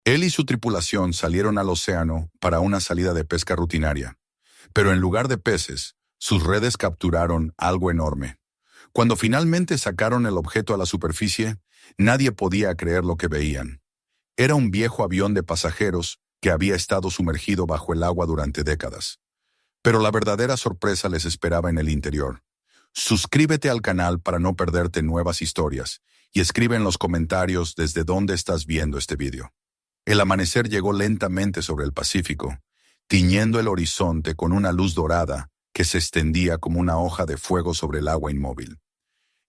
Él y su tripulación salieron al océano para una salida de pesca rutinaria, pero en lugar de peces, sus redes capturaron algo enorme. Cuando finalmente sacaron el objeto a la superficie, nadie podía creer lo que veían. Era un viejo avión de pasajeros que había estado sumergido bajo el agua durante décadas. Pero la verdadera sorpresa les esperaba en el interior. Suscríbete al canal para no perderte nuevas historias y escribe en los comentarios desde dónde estás viendo este video. El amanecer llegó lentamente sobre el Pacífico, tiñendo el horizonte con una luz dorada que se extendía como una hoja de fuego sobre el agua inmóvil.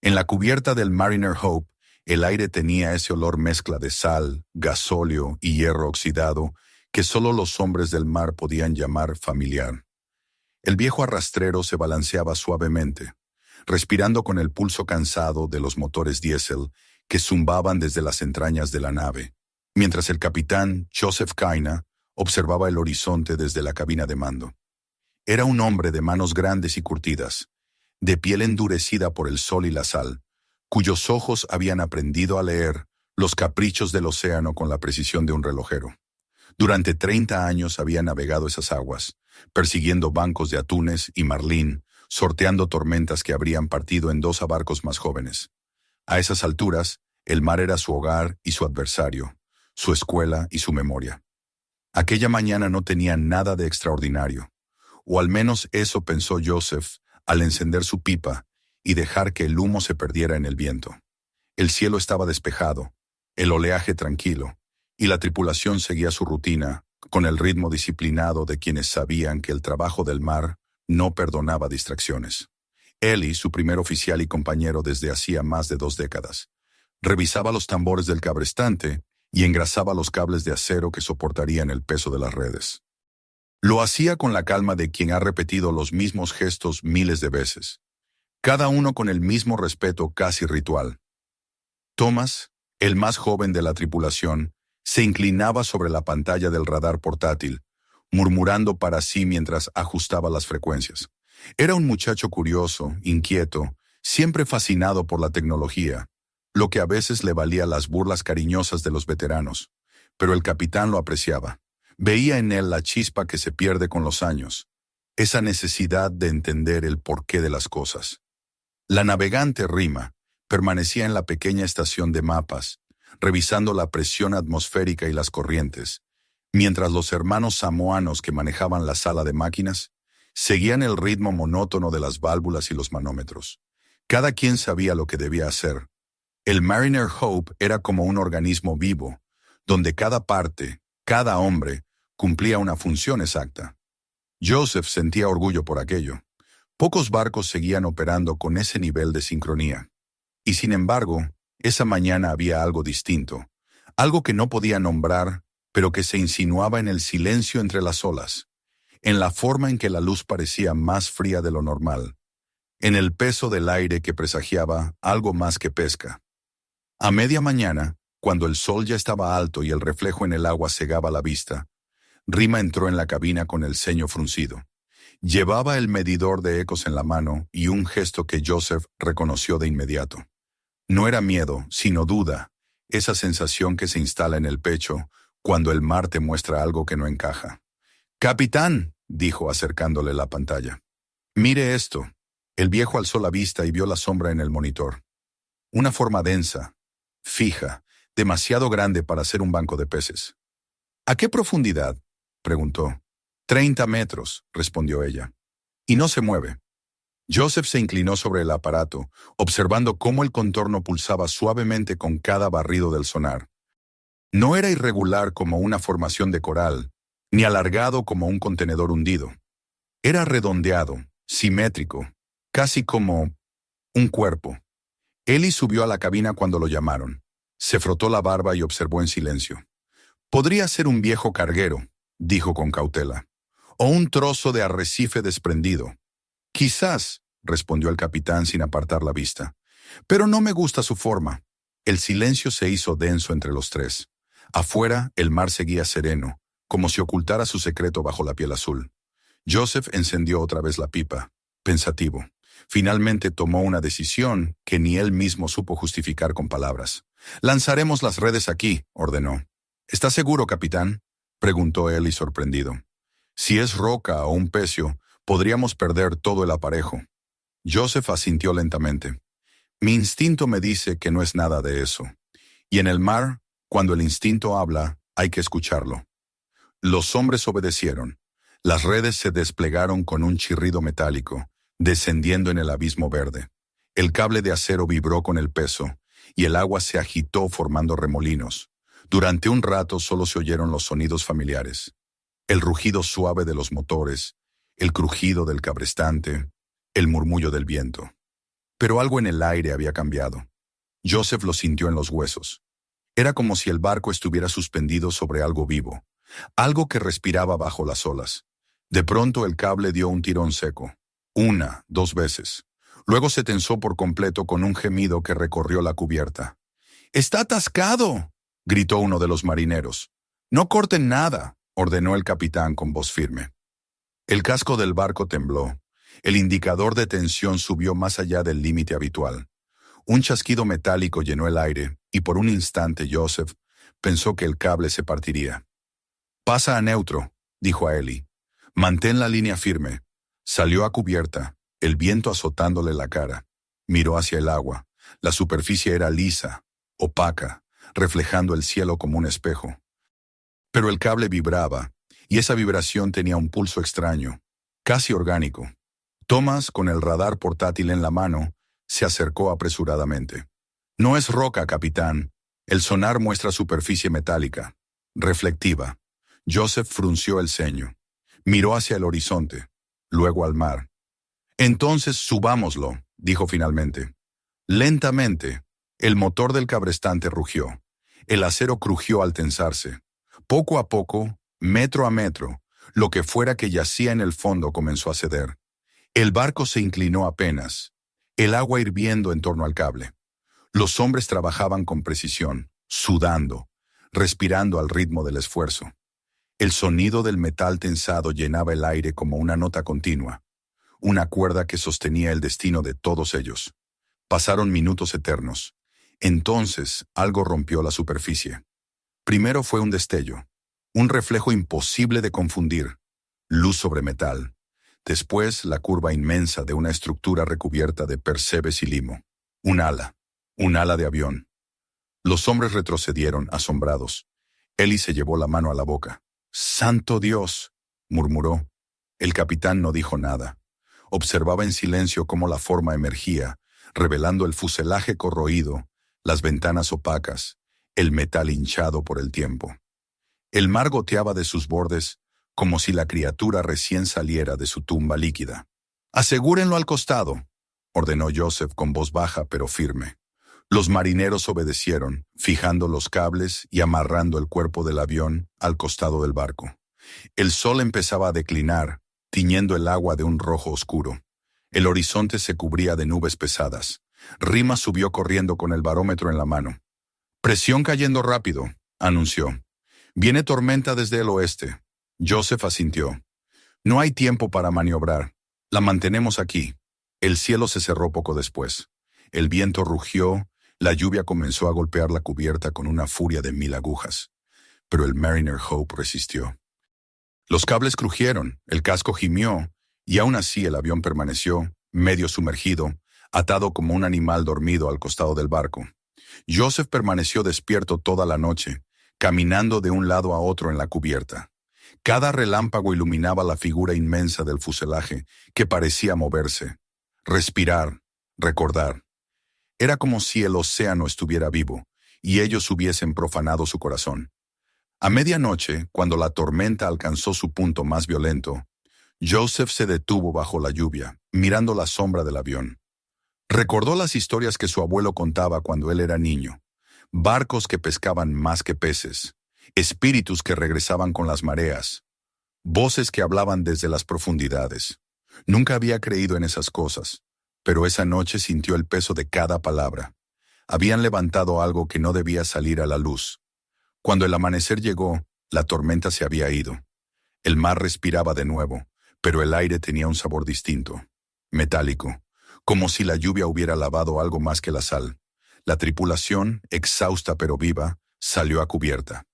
En la cubierta del Mariner Hope, el aire tenía ese olor mezcla de sal, gasóleo y hierro oxidado que solo los hombres del mar podían llamar familiar. El viejo arrastrero se balanceaba suavemente, respirando con el pulso cansado de los motores diésel que zumbaban desde las entrañas de la nave, mientras el capitán Joseph Kaina observaba el horizonte desde la cabina de mando. Era un hombre de manos grandes y curtidas, de piel endurecida por el sol y la sal, cuyos ojos habían aprendido a leer los caprichos del océano con la precisión de un relojero. Durante 30 años había navegado esas aguas, persiguiendo bancos de atunes y marlín, sorteando tormentas que habrían partido en dos a barcos más jóvenes. A esas alturas, el mar era su hogar y su adversario, su escuela y su memoria. Aquella mañana no tenía nada de extraordinario, o al menos eso pensó Joseph al encender su pipa y dejar que el humo se perdiera en el viento. El cielo estaba despejado, el oleaje tranquilo, y la tripulación seguía su rutina con el ritmo disciplinado de quienes sabían que el trabajo del mar no perdonaba distracciones. Eli, su primer oficial y compañero desde hacía más de 2 décadas, revisaba los tambores del cabrestante y engrasaba los cables de acero que soportarían el peso de las redes. Lo hacía con la calma de quien ha repetido los mismos gestos miles de veces, cada uno con el mismo respeto casi ritual. Thomas, el más joven de la tripulación, se inclinaba sobre la pantalla del radar portátil, murmurando para sí mientras ajustaba las frecuencias. Era un muchacho curioso, inquieto, siempre fascinado por la tecnología, lo que a veces le valía las burlas cariñosas de los veteranos, pero el capitán lo apreciaba. Veía en él la chispa que se pierde con los años, esa necesidad de entender el porqué de las cosas. La navegante Rima permanecía en la pequeña estación de mapas, revisando la presión atmosférica y las corrientes, mientras los hermanos samoanos que manejaban la sala de máquinas seguían el ritmo monótono de las válvulas y los manómetros. Cada quien sabía lo que debía hacer. El Mariner Hope era como un organismo vivo, donde cada parte, cada hombre, cumplía una función exacta. Joseph sentía orgullo por aquello. Pocos barcos seguían operando con ese nivel de sincronía. Y sin embargo, esa mañana había algo distinto, algo que no podía nombrar, pero que se insinuaba en el silencio entre las olas, en la forma en que la luz parecía más fría de lo normal, en el peso del aire que presagiaba algo más que pesca. A media mañana, cuando el sol ya estaba alto y el reflejo en el agua cegaba la vista, Rima entró en la cabina con el ceño fruncido. Llevaba el medidor de ecos en la mano y un gesto que Joseph reconoció de inmediato. No era miedo, sino duda, esa sensación que se instala en el pecho cuando el mar te muestra algo que no encaja. «Capitán», dijo acercándole la pantalla. «Mire esto». El viejo alzó la vista y vio la sombra en el monitor. Una forma densa, fija, demasiado grande para ser un banco de peces. «¿A qué profundidad?», preguntó. 30 metros, respondió ella. «Y no se mueve». Joseph se inclinó sobre el aparato, observando cómo el contorno pulsaba suavemente con cada barrido del sonar. No era irregular como una formación de coral, ni alargado como un contenedor hundido. Era redondeado, simétrico, casi como un cuerpo. Eli subió a la cabina cuando lo llamaron. Se frotó la barba y observó en silencio. «Podría ser un viejo carguero», dijo con cautela, «o un trozo de arrecife desprendido». «Quizás», respondió el capitán sin apartar la vista, «pero no me gusta su forma». El silencio se hizo denso entre los tres. Afuera, el mar seguía sereno, como si ocultara su secreto bajo la piel azul. Joseph encendió otra vez la pipa, pensativo. Finalmente tomó una decisión que ni él mismo supo justificar con palabras. «Lanzaremos las redes aquí», ordenó. ¿Está seguro, capitán?, preguntó Ellie sorprendido. Si es roca o un pecio, podríamos perder todo el aparejo. Joseph asintió lentamente. Mi instinto me dice que no es nada de eso. Y en el mar, cuando el instinto habla, hay que escucharlo. Los hombres obedecieron. Las redes se desplegaron con un chirrido metálico, descendiendo en el abismo verde. El cable de acero vibró con el peso, y el agua se agitó formando remolinos. Durante un rato solo se oyeron los sonidos familiares. El rugido suave de los motores, el crujido del cabrestante, el murmullo del viento. Pero algo en el aire había cambiado. Joseph lo sintió en los huesos. Era como si el barco estuviera suspendido sobre algo vivo, algo que respiraba bajo las olas. De pronto el cable dio un tirón seco. 1, 2 veces. Luego se tensó por completo con un gemido que recorrió la cubierta. «¡Está atascado!», gritó uno de los marineros. «No corten nada», ordenó el capitán con voz firme. El casco del barco tembló. El indicador de tensión subió más allá del límite habitual. Un chasquido metálico llenó el aire, y por un instante Joseph pensó que el cable se partiría. «Pasa a neutro», dijo a Ellie. «Mantén la línea firme». Salió a cubierta, el viento azotándole la cara. Miró hacia el agua. La superficie era lisa, opaca, reflejando el cielo como un espejo. Pero el cable vibraba, y esa vibración tenía un pulso extraño, casi orgánico. Thomas, con el radar portátil en la mano, se acercó apresuradamente. «No es roca, capitán. El sonar muestra superficie metálica, reflectiva». Joseph frunció el ceño. Miró hacia el horizonte, luego al mar. «Entonces subámoslo», dijo finalmente. Lentamente, el motor del cabrestante rugió. El acero crujió al tensarse. Poco a poco, metro a metro, lo que fuera que yacía en el fondo comenzó a ceder. El barco se inclinó apenas, el agua hirviendo en torno al cable. Los hombres trabajaban con precisión, sudando, respirando al ritmo del esfuerzo. El sonido del metal tensado llenaba el aire como una nota continua, una cuerda que sostenía el destino de todos ellos. Pasaron minutos eternos. Entonces algo rompió la superficie. Primero fue un destello, un reflejo imposible de confundir, luz sobre metal. Después la curva inmensa de una estructura recubierta de percebes y limo. Un ala de avión. Los hombres retrocedieron, asombrados. Ellie se llevó la mano a la boca. «¡Santo Dios!», murmuró. El capitán no dijo nada. Observaba en silencio cómo la forma emergía, revelando el fuselaje corroído, las ventanas opacas, el metal hinchado por el tiempo. El mar goteaba de sus bordes como si la criatura recién saliera de su tumba líquida. «Asegúrenlo al costado», ordenó Joseph con voz baja pero firme. Los marineros obedecieron, fijando los cables y amarrando el cuerpo del avión al costado del barco. El sol empezaba a declinar, tiñendo el agua de un rojo oscuro. El horizonte se cubría de nubes pesadas. Rima subió corriendo con el barómetro en la mano. «Presión cayendo rápido», anunció. «Viene tormenta desde el oeste». Joseph asintió. «No hay tiempo para maniobrar. La mantenemos aquí». El cielo se cerró poco después. El viento rugió, la lluvia comenzó a golpear la cubierta con una furia de 1000 agujas. Pero el Mariner Hope resistió. Los cables crujieron, el casco gimió, y aún así el avión permaneció, medio sumergido, atado como un animal dormido al costado del barco. Joseph permaneció despierto toda la noche, caminando de un lado a otro en la cubierta. Cada relámpago iluminaba la figura inmensa del fuselaje, que parecía moverse. Respirar, recordar. Era como si el océano estuviera vivo, y ellos hubiesen profanado su corazón. A medianoche, cuando la tormenta alcanzó su punto más violento, Joseph se detuvo bajo la lluvia, mirando la sombra del avión. Recordó las historias que su abuelo contaba cuando él era niño. Barcos que pescaban más que peces, espíritus que regresaban con las mareas, voces que hablaban desde las profundidades. Nunca había creído en esas cosas, pero esa noche sintió el peso de cada palabra. Habían levantado algo que no debía salir a la luz. Cuando el amanecer llegó, la tormenta se había ido. El mar respiraba de nuevo, pero el aire tenía un sabor distinto, metálico, como si la lluvia hubiera lavado algo más que la sal. La tripulación, exhausta pero viva, salió a cubierta.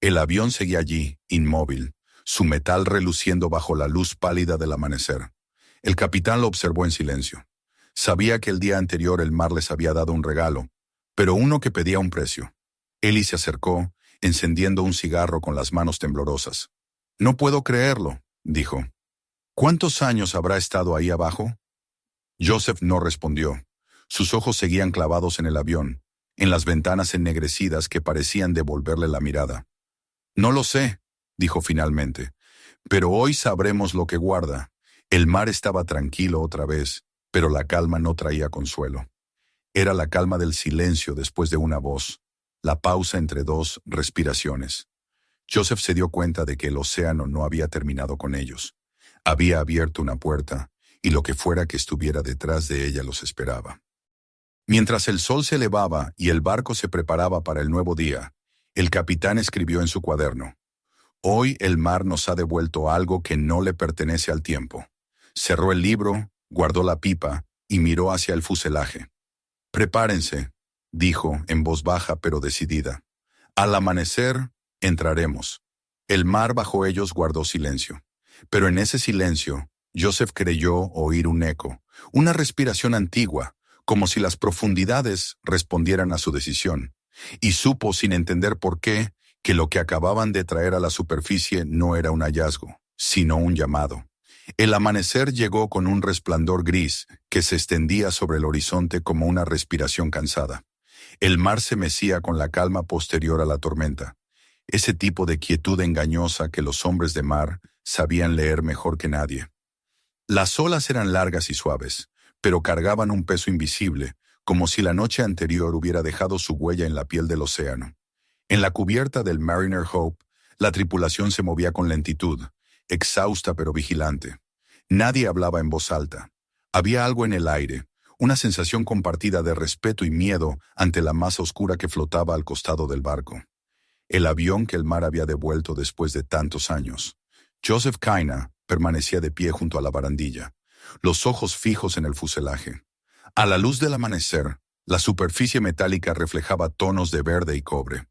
El avión seguía allí, inmóvil, su metal reluciendo bajo la luz pálida del amanecer. El capitán lo observó en silencio. Sabía que el día anterior el mar les había dado un regalo, pero uno que pedía un precio. Ellie se acercó, encendiendo un cigarro con las manos temblorosas. «No puedo creerlo», dijo. «¿Cuántos años habrá estado ahí abajo?» Joseph no respondió. Sus ojos seguían clavados en el avión, en las ventanas ennegrecidas que parecían devolverle la mirada. «No lo sé», dijo finalmente, «pero hoy sabremos lo que guarda». El mar estaba tranquilo otra vez, pero la calma no traía consuelo. Era la calma del silencio después de una voz, la pausa entre dos respiraciones. Joseph se dio cuenta de que el océano no había terminado con ellos. Había abierto una puerta, y lo que fuera que estuviera detrás de ella los esperaba. Mientras el sol se elevaba y el barco se preparaba para el nuevo día, el capitán escribió en su cuaderno: «Hoy el mar nos ha devuelto algo que no le pertenece al tiempo». Cerró el libro, guardó la pipa y miró hacia el fuselaje. «Prepárense», dijo en voz baja pero decidida. «Al amanecer, entraremos». El mar bajo ellos guardó silencio. Pero en ese silencio, Joseph creyó oír un eco, una respiración antigua, como si las profundidades respondieran a su decisión. Y supo, sin entender por qué, que lo que acababan de traer a la superficie no era un hallazgo, sino un llamado. El amanecer llegó con un resplandor gris que se extendía sobre el horizonte como una respiración cansada. El mar se mecía con la calma posterior a la tormenta, ese tipo de quietud engañosa que los hombres de mar sabían leer mejor que nadie. Las olas eran largas y suaves, pero cargaban un peso invisible, como si la noche anterior hubiera dejado su huella en la piel del océano. En la cubierta del Mariner Hope, la tripulación se movía con lentitud, exhausta pero vigilante. Nadie hablaba en voz alta. Había algo en el aire, una sensación compartida de respeto y miedo ante la masa oscura que flotaba al costado del barco. El avión que el mar había devuelto después de tantos años. Joseph Kaina permanecía de pie junto a la barandilla, los ojos fijos en el fuselaje. A la luz del amanecer, la superficie metálica reflejaba tonos de verde y cobre.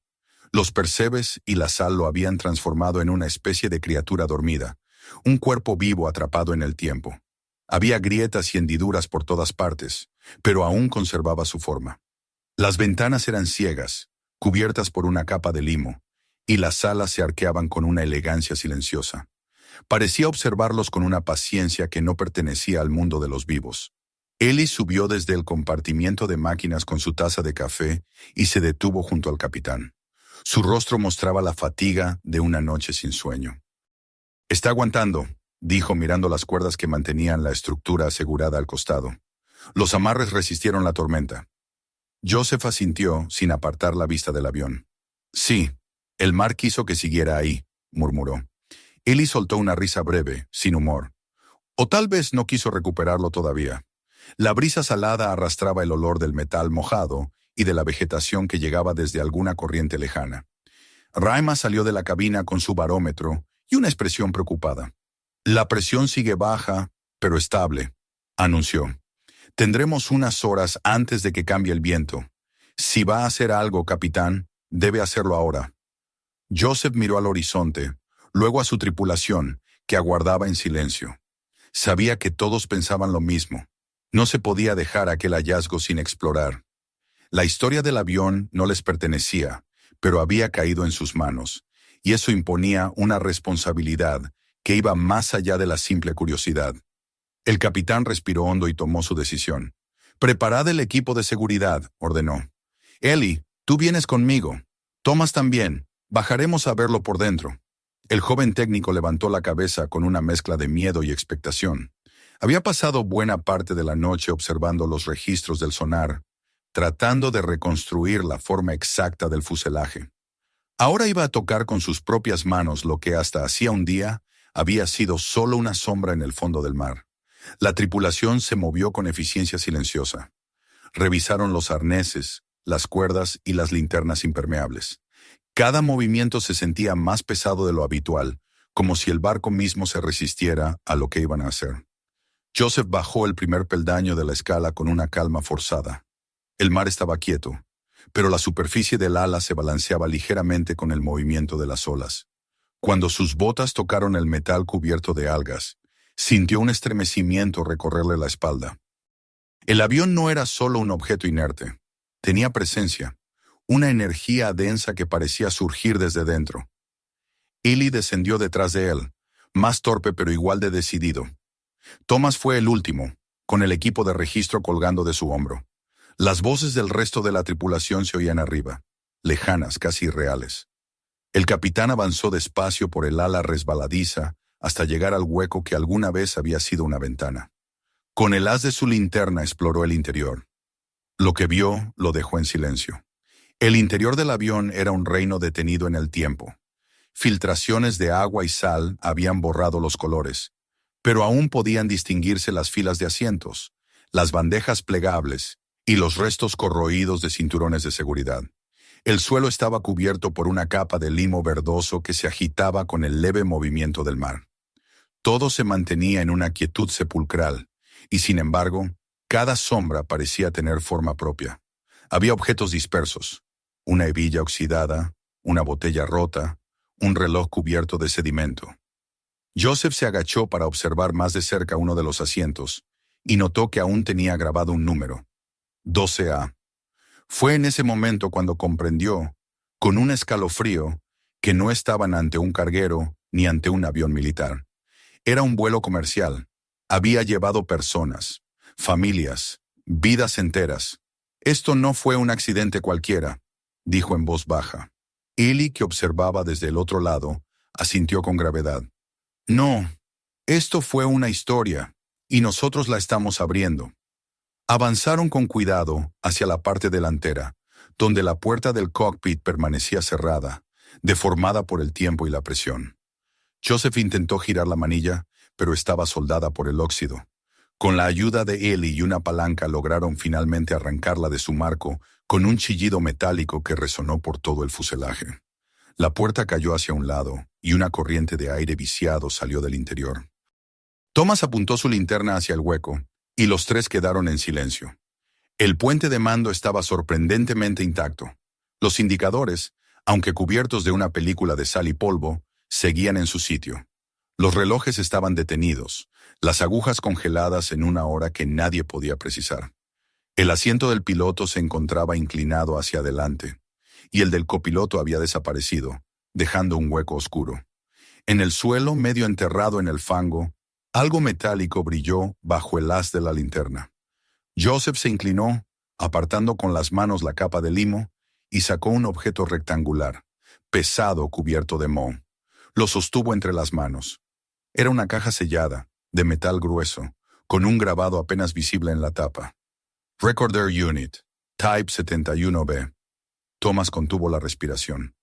Los percebes y la sal lo habían transformado en una especie de criatura dormida, un cuerpo vivo atrapado en el tiempo. Había grietas y hendiduras por todas partes, pero aún conservaba su forma. Las ventanas eran ciegas, cubiertas por una capa de limo, y las alas se arqueaban con una elegancia silenciosa. Parecía observarlos con una paciencia que no pertenecía al mundo de los vivos. Ellie subió desde el compartimiento de máquinas con su taza de café y se detuvo junto al capitán. Su rostro mostraba la fatiga de una noche sin sueño. «Está aguantando», dijo mirando las cuerdas que mantenían la estructura asegurada al costado. Los amarres resistieron la tormenta. Joseph asintió sin apartar la vista del avión. «Sí, el mar quiso que siguiera ahí», murmuró. Ellie soltó una risa breve, sin humor. O tal vez no quiso recuperarlo todavía. La brisa salada arrastraba el olor del metal mojado y de la vegetación que llegaba desde alguna corriente lejana. Raima salió de la cabina con su barómetro y una expresión preocupada. «La presión sigue baja, pero estable», anunció. «Tendremos unas horas antes de que cambie el viento. Si va a hacer algo, capitán, debe hacerlo ahora». Joseph miró al horizonte, luego a su tripulación, que aguardaba en silencio. Sabía que todos pensaban lo mismo. No se podía dejar aquel hallazgo sin explorar. La historia del avión no les pertenecía, pero había caído en sus manos, y eso imponía una responsabilidad que iba más allá de la simple curiosidad. El capitán respiró hondo y tomó su decisión. «Preparad el equipo de seguridad», ordenó. «Ellie, tú vienes conmigo. Thomas también. Bajaremos a verlo por dentro». El joven técnico levantó la cabeza con una mezcla de miedo y expectación. Había pasado buena parte de la noche observando los registros del sonar, tratando de reconstruir la forma exacta del fuselaje. Ahora iba a tocar con sus propias manos lo que hasta hacía un día había sido solo una sombra en el fondo del mar. La tripulación se movió con eficiencia silenciosa. Revisaron los arneses, las cuerdas y las linternas impermeables. Cada movimiento se sentía más pesado de lo habitual, como si el barco mismo se resistiera a lo que iban a hacer. Joseph bajó el primer peldaño de la escala con una calma forzada. El mar estaba quieto. pero la superficie del ala se balanceaba ligeramente con el movimiento de las olas. Cuando sus botas tocaron el metal cubierto de algas, sintió un estremecimiento recorrerle la espalda. El avión no era solo un objeto inerte. Tenía presencia, una energía densa que parecía surgir desde dentro. Ely descendió detrás de él, más torpe pero igual de decidido. Thomas fue el último, con el equipo de registro colgando de su hombro. Las voces del resto de la tripulación se oían arriba, lejanas, casi irreales. El capitán avanzó despacio por el ala resbaladiza hasta llegar al hueco que alguna vez había sido una ventana. Con el haz de su linterna exploró el interior. Lo que vio lo dejó en silencio. El interior del avión era un reino detenido en el tiempo. Filtraciones de agua y sal habían borrado los colores, pero aún podían distinguirse las filas de asientos, las bandejas plegables y los restos corroídos de cinturones de seguridad. El suelo estaba cubierto por una capa de limo verdoso que se agitaba con el leve movimiento del mar. Todo se mantenía en una quietud sepulcral, y sin embargo, cada sombra parecía tener forma propia. Había objetos dispersos, una hebilla oxidada, una botella rota, un reloj cubierto de sedimento. Joseph se agachó para observar más de cerca uno de los asientos, y notó que aún tenía grabado un número, 12A. Fue en ese momento cuando comprendió, con un escalofrío, que no estaban ante un carguero ni ante un avión militar. Era un vuelo comercial. Había llevado personas, familias, vidas enteras. Esto no fue un accidente cualquiera, dijo en voz baja. Ely, que observaba desde el otro lado, asintió con gravedad. No, esto fue una historia, y nosotros la estamos abriendo. Avanzaron con cuidado hacia la parte delantera, donde la puerta del cockpit permanecía cerrada, deformada por el tiempo y la presión. Joseph intentó girar la manilla, pero estaba soldada por el óxido. Con la ayuda de Ely y una palanca lograron finalmente arrancarla de su marco con un chillido metálico que resonó por todo el fuselaje. La puerta cayó hacia un lado y una corriente de aire viciado salió del interior. Thomas apuntó su linterna hacia el hueco, y los tres quedaron en silencio. El puente de mando estaba sorprendentemente intacto. Los indicadores, aunque cubiertos de una película de sal y polvo, seguían en su sitio. Los relojes estaban detenidos, las agujas congeladas en una hora que nadie podía precisar. El asiento del piloto se encontraba inclinado hacia adelante, y el del copiloto había desaparecido, dejando un hueco oscuro. En el suelo, medio enterrado en el fango, algo metálico brilló bajo el haz de la linterna. Joseph se inclinó, apartando con las manos la capa de limo, y sacó un objeto rectangular, pesado cubierto de moho. Lo sostuvo entre las manos. Era una caja sellada, de metal grueso, con un grabado apenas visible en la tapa. Recorder Unit, Type 71B. Thomas contuvo la respiración.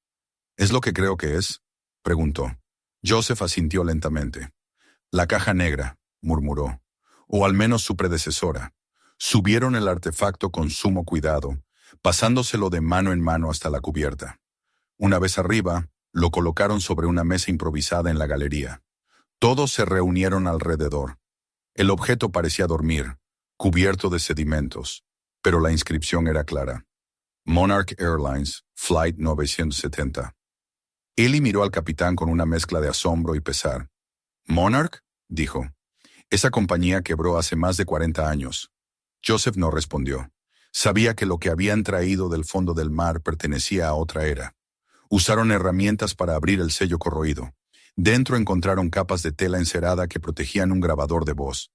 ¿Es lo que creo que es?, preguntó. Joseph asintió lentamente. La caja negra, murmuró, o al menos su predecesora. Subieron el artefacto con sumo cuidado, pasándoselo de mano en mano hasta la cubierta. Una vez arriba, lo colocaron sobre una mesa improvisada en la galería. Todos se reunieron alrededor. El objeto parecía dormir, cubierto de sedimentos, pero la inscripción era clara. Monarch Airlines, Flight 970. Ely miró al capitán con una mezcla de asombro y pesar. «¿Monarch?», dijo. «Esa compañía quebró hace más de 40 años». Joseph no respondió. Sabía que lo que habían traído del fondo del mar pertenecía a otra era. Usaron herramientas para abrir el sello corroído. Dentro encontraron capas de tela encerada que protegían un grabador de voz.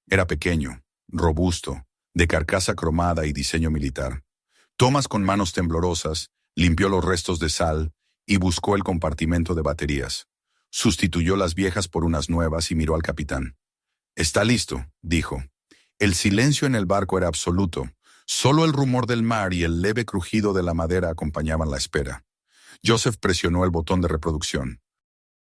Era pequeño, robusto, de carcasa cromada y diseño militar. Thomas, con manos temblorosas, limpió los restos de sal y buscó el compartimento de baterías. Sustituyó las viejas por unas nuevas y miró al capitán. «Está listo», dijo. El silencio en el barco era absoluto. Solo el rumor del mar y el leve crujido de la madera acompañaban la espera. Joseph presionó el botón de reproducción.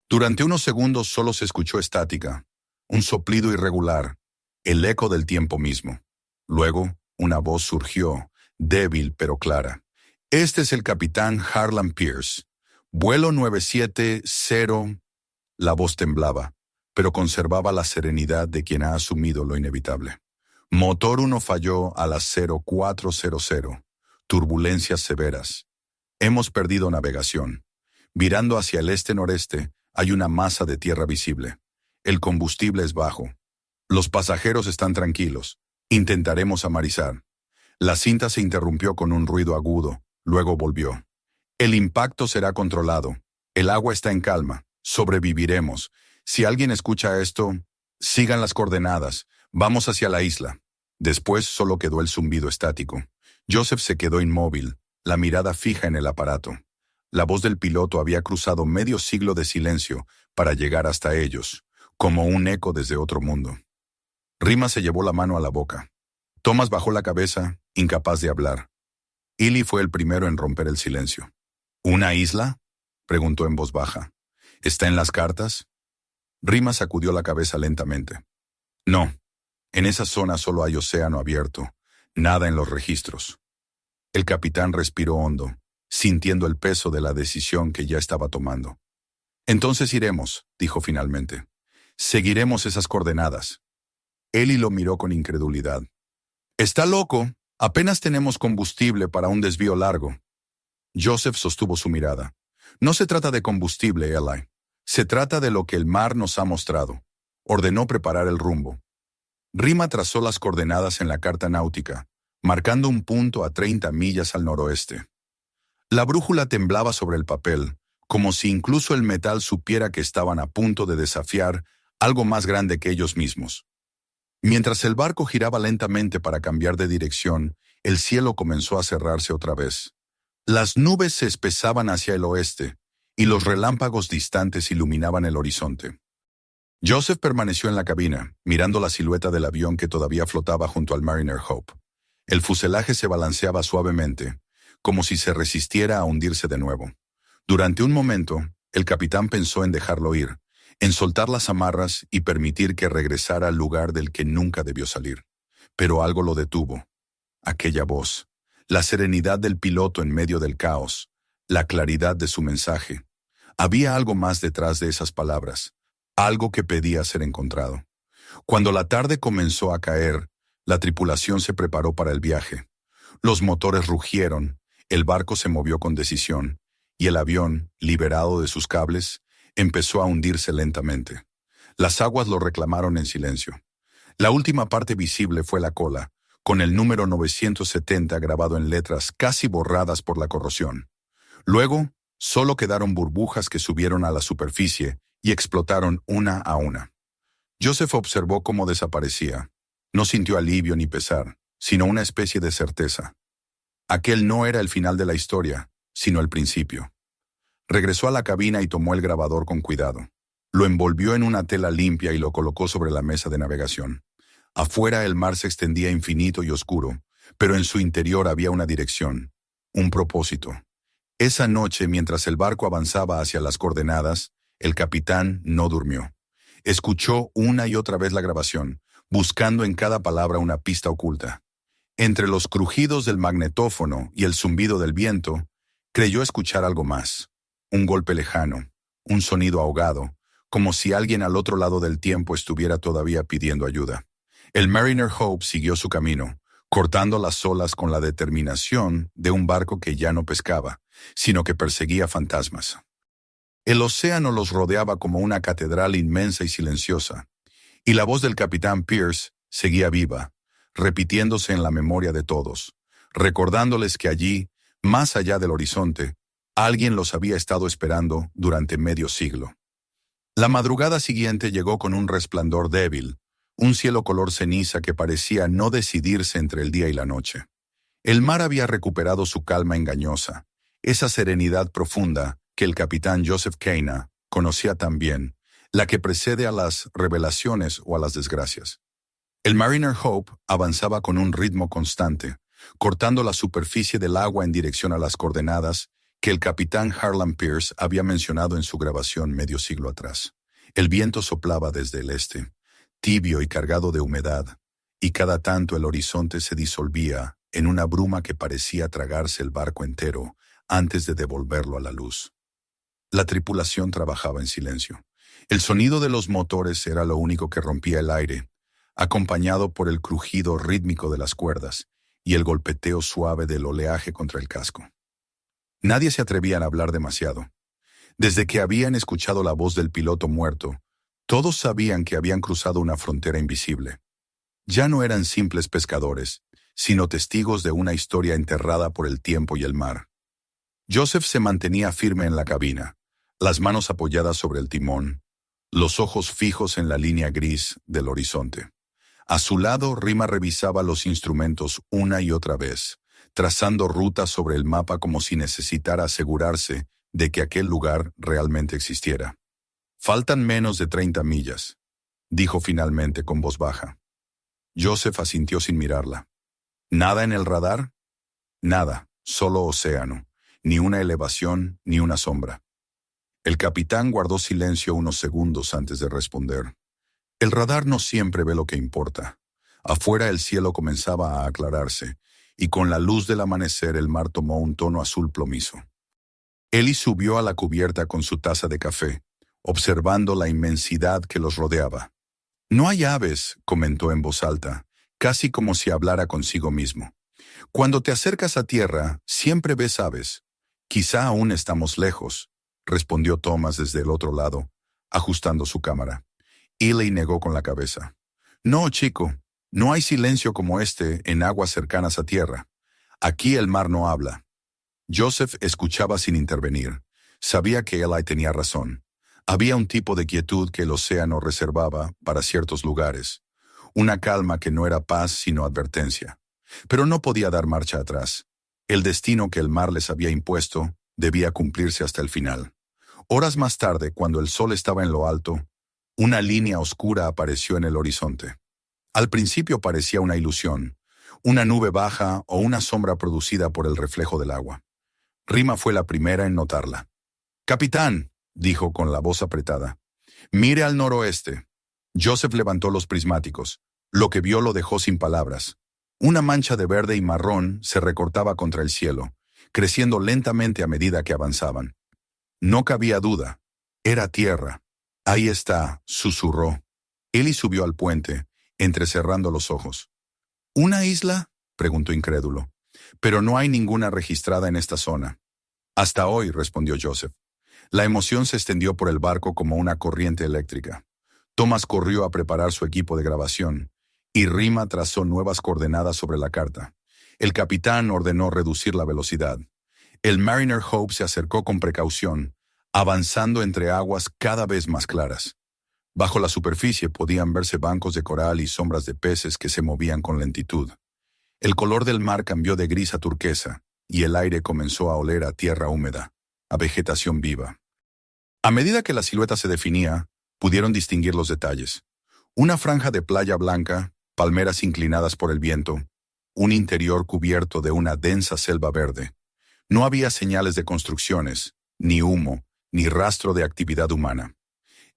Durante unos segundos solo se escuchó estática, un soplido irregular, el eco del tiempo mismo. Luego, una voz surgió, débil pero clara. «Este es el capitán Harlan Pierce. Vuelo 970». La voz temblaba, pero conservaba la serenidad de quien ha asumido lo inevitable. «Motor 1 falló a las 0400. Turbulencias severas. Hemos perdido navegación. Virando hacia el este-noreste, hay una masa de tierra visible. El combustible es bajo. Los pasajeros están tranquilos. Intentaremos amarizar. La cinta se interrumpió con un ruido agudo, luego volvió. El impacto será controlado. El agua está en calma. Sobreviviremos. Si alguien escucha esto, sigan las coordenadas. Vamos hacia la isla. Después solo quedó el zumbido estático. Joseph se quedó inmóvil, la mirada fija en el aparato. La voz del piloto había cruzado medio siglo de silencio para llegar hasta ellos, como un eco desde otro mundo. Rima se llevó la mano a la boca. Thomas bajó la cabeza, incapaz de hablar. Ely fue el primero en romper el silencio. ¿Una isla?, preguntó en voz baja. ¿Está en las cartas? Rima sacudió la cabeza lentamente. No, en esa zona solo hay océano abierto, nada en los registros. El capitán respiró hondo, sintiendo el peso de la decisión que ya estaba tomando. Entonces iremos, dijo finalmente. Seguiremos esas coordenadas. Ely lo miró con incredulidad. Está loco, apenas tenemos combustible para un desvío largo. Joseph sostuvo su mirada. No se trata de combustible, Eli. Se trata de lo que el mar nos ha mostrado. Ordenó preparar el rumbo. Rima trazó las coordenadas en la carta náutica, marcando un punto a 30 millas al noroeste. La brújula temblaba sobre el papel, como si incluso el metal supiera que estaban a punto de desafiar algo más grande que ellos mismos. Mientras el barco giraba lentamente para cambiar de dirección, el cielo comenzó a cerrarse otra vez. Las nubes se espesaban hacia el oeste, y los relámpagos distantes iluminaban el horizonte. Joseph permaneció en la cabina, mirando la silueta del avión que todavía flotaba junto al Mariner Hope. El fuselaje se balanceaba suavemente, como si se resistiera a hundirse de nuevo. Durante un momento, el capitán pensó en dejarlo ir, en soltar las amarras y permitir que regresara al lugar del que nunca debió salir. Pero algo lo detuvo. Aquella voz, la serenidad del piloto en medio del caos, la claridad de su mensaje. Había algo más detrás de esas palabras, algo que pedía ser encontrado. Cuando la tarde comenzó a caer, la tripulación se preparó para el viaje. Los motores rugieron, el barco se movió con decisión, y el avión, liberado de sus cables, empezó a hundirse lentamente. Las aguas lo reclamaron en silencio. La última parte visible fue la cola, con el número 970 grabado en letras casi borradas por la corrosión. Luego, solo quedaron burbujas que subieron a la superficie y explotaron una a una. Joseph observó cómo desaparecía. No sintió alivio ni pesar, sino una especie de certeza. Aquel no era el final de la historia, sino el principio. Regresó a la cabina y tomó el grabador con cuidado. Lo envolvió en una tela limpia y lo colocó sobre la mesa de navegación. Afuera el mar se extendía infinito y oscuro, pero en su interior había una dirección, un propósito. Esa noche, mientras el barco avanzaba hacia las coordenadas, el capitán no durmió. Escuchó una y otra vez la grabación, buscando en cada palabra una pista oculta. Entre los crujidos del magnetófono y el zumbido del viento, creyó escuchar algo más. Un golpe lejano, un sonido ahogado, como si alguien al otro lado del tiempo estuviera todavía pidiendo ayuda. El Mariner Hope siguió su camino, cortando las olas con la determinación de un barco que ya no pescaba, sino que perseguía fantasmas. El océano los rodeaba como una catedral inmensa y silenciosa, y la voz del capitán Pierce seguía viva, repitiéndose en la memoria de todos, recordándoles que allí, más allá del horizonte, alguien los había estado esperando durante medio siglo. La madrugada siguiente llegó con un resplandor débil, un cielo color ceniza que parecía no decidirse entre el día y la noche. El mar había recuperado su calma engañosa, esa serenidad profunda que el capitán Joseph Cana conocía tan bien, la que precede a las revelaciones o a las desgracias. El Mariner Hope avanzaba con un ritmo constante, cortando la superficie del agua en dirección a las coordenadas que el capitán Harlan Pierce había mencionado en su grabación medio siglo atrás. El viento soplaba desde el este, tibio y cargado de humedad, y cada tanto el horizonte se disolvía en una bruma que parecía tragarse el barco entero antes de devolverlo a la luz. La tripulación trabajaba en silencio. El sonido de los motores era lo único que rompía el aire, acompañado por el crujido rítmico de las cuerdas, y el golpeteo suave del oleaje contra el casco. Nadie se atrevía a hablar demasiado. Desde que habían escuchado la voz del piloto muerto, todos sabían que habían cruzado una frontera invisible. Ya no eran simples pescadores, sino testigos de una historia enterrada por el tiempo y el mar. Joseph se mantenía firme en la cabina, las manos apoyadas sobre el timón, los ojos fijos en la línea gris del horizonte. A su lado, Rima revisaba los instrumentos una y otra vez, trazando rutas sobre el mapa como si necesitara asegurarse de que aquel lugar realmente existiera. «Faltan menos de 30 millas», dijo finalmente con voz baja. Joseph asintió sin mirarla. «¿Nada en el radar?» «Nada, solo océano, ni una elevación, ni una sombra». El capitán guardó silencio unos segundos antes de responder. El radar no siempre ve lo que importa. Afuera el cielo comenzaba a aclararse, y con la luz del amanecer el mar tomó un tono azul plomizo. Ellie subió a la cubierta con su taza de café, observando la inmensidad que los rodeaba. «No hay aves», comentó en voz alta, casi como si hablara consigo mismo. «Cuando te acercas a tierra, siempre ves aves. Quizá aún estamos lejos», respondió Thomas desde el otro lado, ajustando su cámara. Ellie negó con la cabeza. «No, chico, no hay silencio como este en aguas cercanas a tierra. Aquí el mar no habla». Joseph escuchaba sin intervenir. Sabía que Ellie tenía razón. Había un tipo de quietud que el océano reservaba para ciertos lugares. Una calma que no era paz sino advertencia. Pero no podía dar marcha atrás. El destino que el mar les había impuesto debía cumplirse hasta el final. Horas más tarde, cuando el sol estaba en lo alto, una línea oscura apareció en el horizonte. Al principio parecía una ilusión, una nube baja o una sombra producida por el reflejo del agua. Rima fue la primera en notarla. «Capitán», dijo con la voz apretada, «mire al noroeste». Joseph levantó los prismáticos. Lo que vio lo dejó sin palabras. Una mancha de verde y marrón se recortaba contra el cielo, creciendo lentamente a medida que avanzaban. No cabía duda. Era tierra. «Ahí está», susurró. Ellie subió al puente, entrecerrando los ojos. «¿Una isla?», preguntó incrédulo. «Pero no hay ninguna registrada en esta zona». «Hasta hoy», respondió Joseph. La emoción se extendió por el barco como una corriente eléctrica. Thomas corrió a preparar su equipo de grabación, y Rima trazó nuevas coordenadas sobre la carta. El capitán ordenó reducir la velocidad. El Mariner Hope se acercó con precaución, avanzando entre aguas cada vez más claras. Bajo la superficie podían verse bancos de coral y sombras de peces que se movían con lentitud. El color del mar cambió de gris a turquesa, y el aire comenzó a oler a tierra húmeda, a vegetación viva. A medida que la silueta se definía, pudieron distinguir los detalles. Una franja de playa blanca, palmeras inclinadas por el viento, un interior cubierto de una densa selva verde. No había señales de construcciones, ni humo, ni rastro de actividad humana.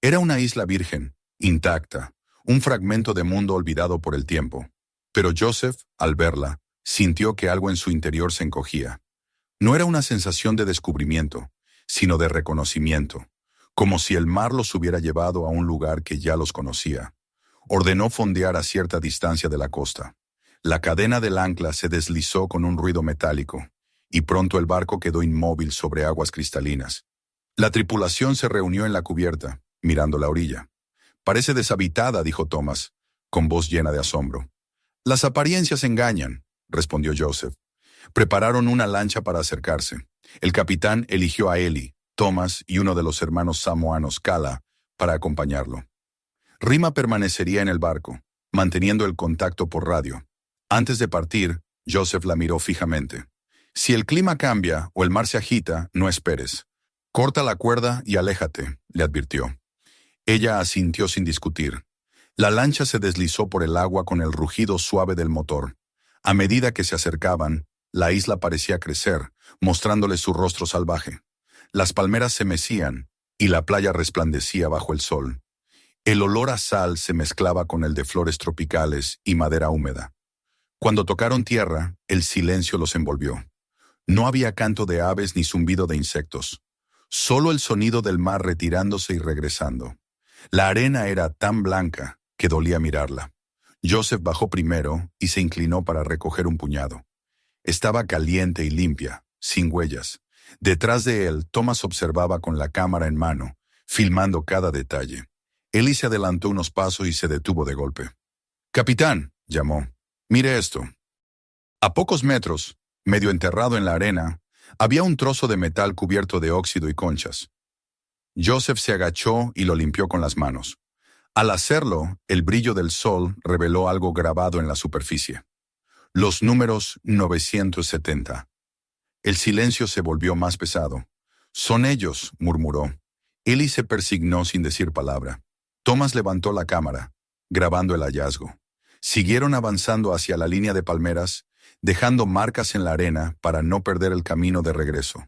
Era una isla virgen, intacta, un fragmento de mundo olvidado por el tiempo. Pero Joseph, al verla, sintió que algo en su interior se encogía. No era una sensación de descubrimiento, sino de reconocimiento, como si el mar los hubiera llevado a un lugar que ya los conocía. Ordenó fondear a cierta distancia de la costa. La cadena del ancla se deslizó con un ruido metálico, y pronto el barco quedó inmóvil sobre aguas cristalinas. La tripulación se reunió en la cubierta, mirando la orilla. «Parece deshabitada», dijo Thomas, con voz llena de asombro. «Las apariencias engañan», respondió Joseph. Prepararon una lancha para acercarse. El capitán eligió a Ellie, Thomas y uno de los hermanos samoanos, Kala, para acompañarlo. Rima permanecería en el barco, manteniendo el contacto por radio. Antes de partir, Joseph la miró fijamente. «Si el clima cambia o el mar se agita, no esperes. Corta la cuerda y aléjate», le advirtió. Ella asintió sin discutir. La lancha se deslizó por el agua con el rugido suave del motor. A medida que se acercaban, la isla parecía crecer, mostrándoles su rostro salvaje. Las palmeras se mecían y la playa resplandecía bajo el sol. El olor a sal se mezclaba con el de flores tropicales y madera húmeda. Cuando tocaron tierra, el silencio los envolvió. No había canto de aves ni zumbido de insectos. Solo el sonido del mar retirándose y regresando. La arena era tan blanca que dolía mirarla. Joseph bajó primero y se inclinó para recoger un puñado. Estaba caliente y limpia, sin huellas. Detrás de él, Thomas observaba con la cámara en mano, filmando cada detalle. Ellie se adelantó unos pasos y se detuvo de golpe. «Capitán», llamó, «mire esto». A pocos metros, medio enterrado en la arena, había un trozo de metal cubierto de óxido y conchas. Joseph se agachó y lo limpió con las manos. Al hacerlo, el brillo del sol reveló algo grabado en la superficie. Los números 970. El silencio se volvió más pesado. «Son ellos», murmuró. Ellie se persignó sin decir palabra. Thomas levantó la cámara, grabando el hallazgo. Siguieron avanzando hacia la línea de palmeras, dejando marcas en la arena para no perder el camino de regreso.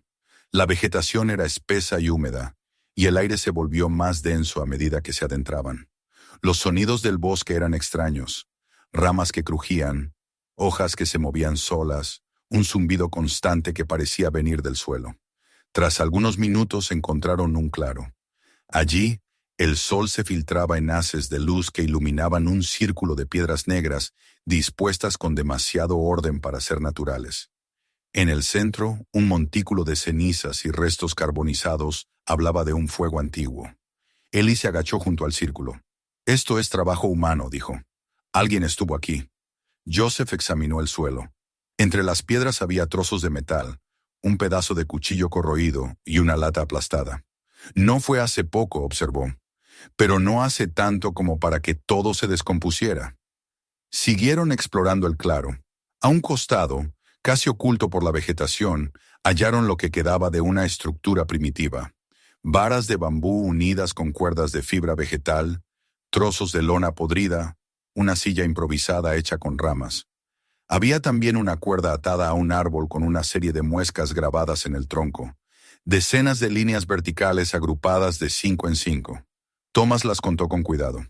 La vegetación era espesa y húmeda, y el aire se volvió más denso a medida que se adentraban. Los sonidos del bosque eran extraños: ramas que crujían, hojas que se movían solas, un zumbido constante que parecía venir del suelo. Tras algunos minutos encontraron un claro. Allí, el sol se filtraba en haces de luz que iluminaban un círculo de piedras negras dispuestas con demasiado orden para ser naturales. En el centro, un montículo de cenizas y restos carbonizados hablaba de un fuego antiguo. Ellie se agachó junto al círculo. «Esto es trabajo humano», dijo. «Alguien estuvo aquí». Joseph examinó el suelo. Entre las piedras había trozos de metal, un pedazo de cuchillo corroído y una lata aplastada. «No fue hace poco», observó, «pero no hace tanto como para que todo se descompusiera». Siguieron explorando el claro. A un costado, casi oculto por la vegetación, hallaron lo que quedaba de una estructura primitiva. Varas de bambú unidas con cuerdas de fibra vegetal, trozos de lona podrida, una silla improvisada hecha con ramas. Había también una cuerda atada a un árbol con una serie de muescas grabadas en el tronco. Decenas de líneas verticales agrupadas de 5 en 5. Thomas las contó con cuidado.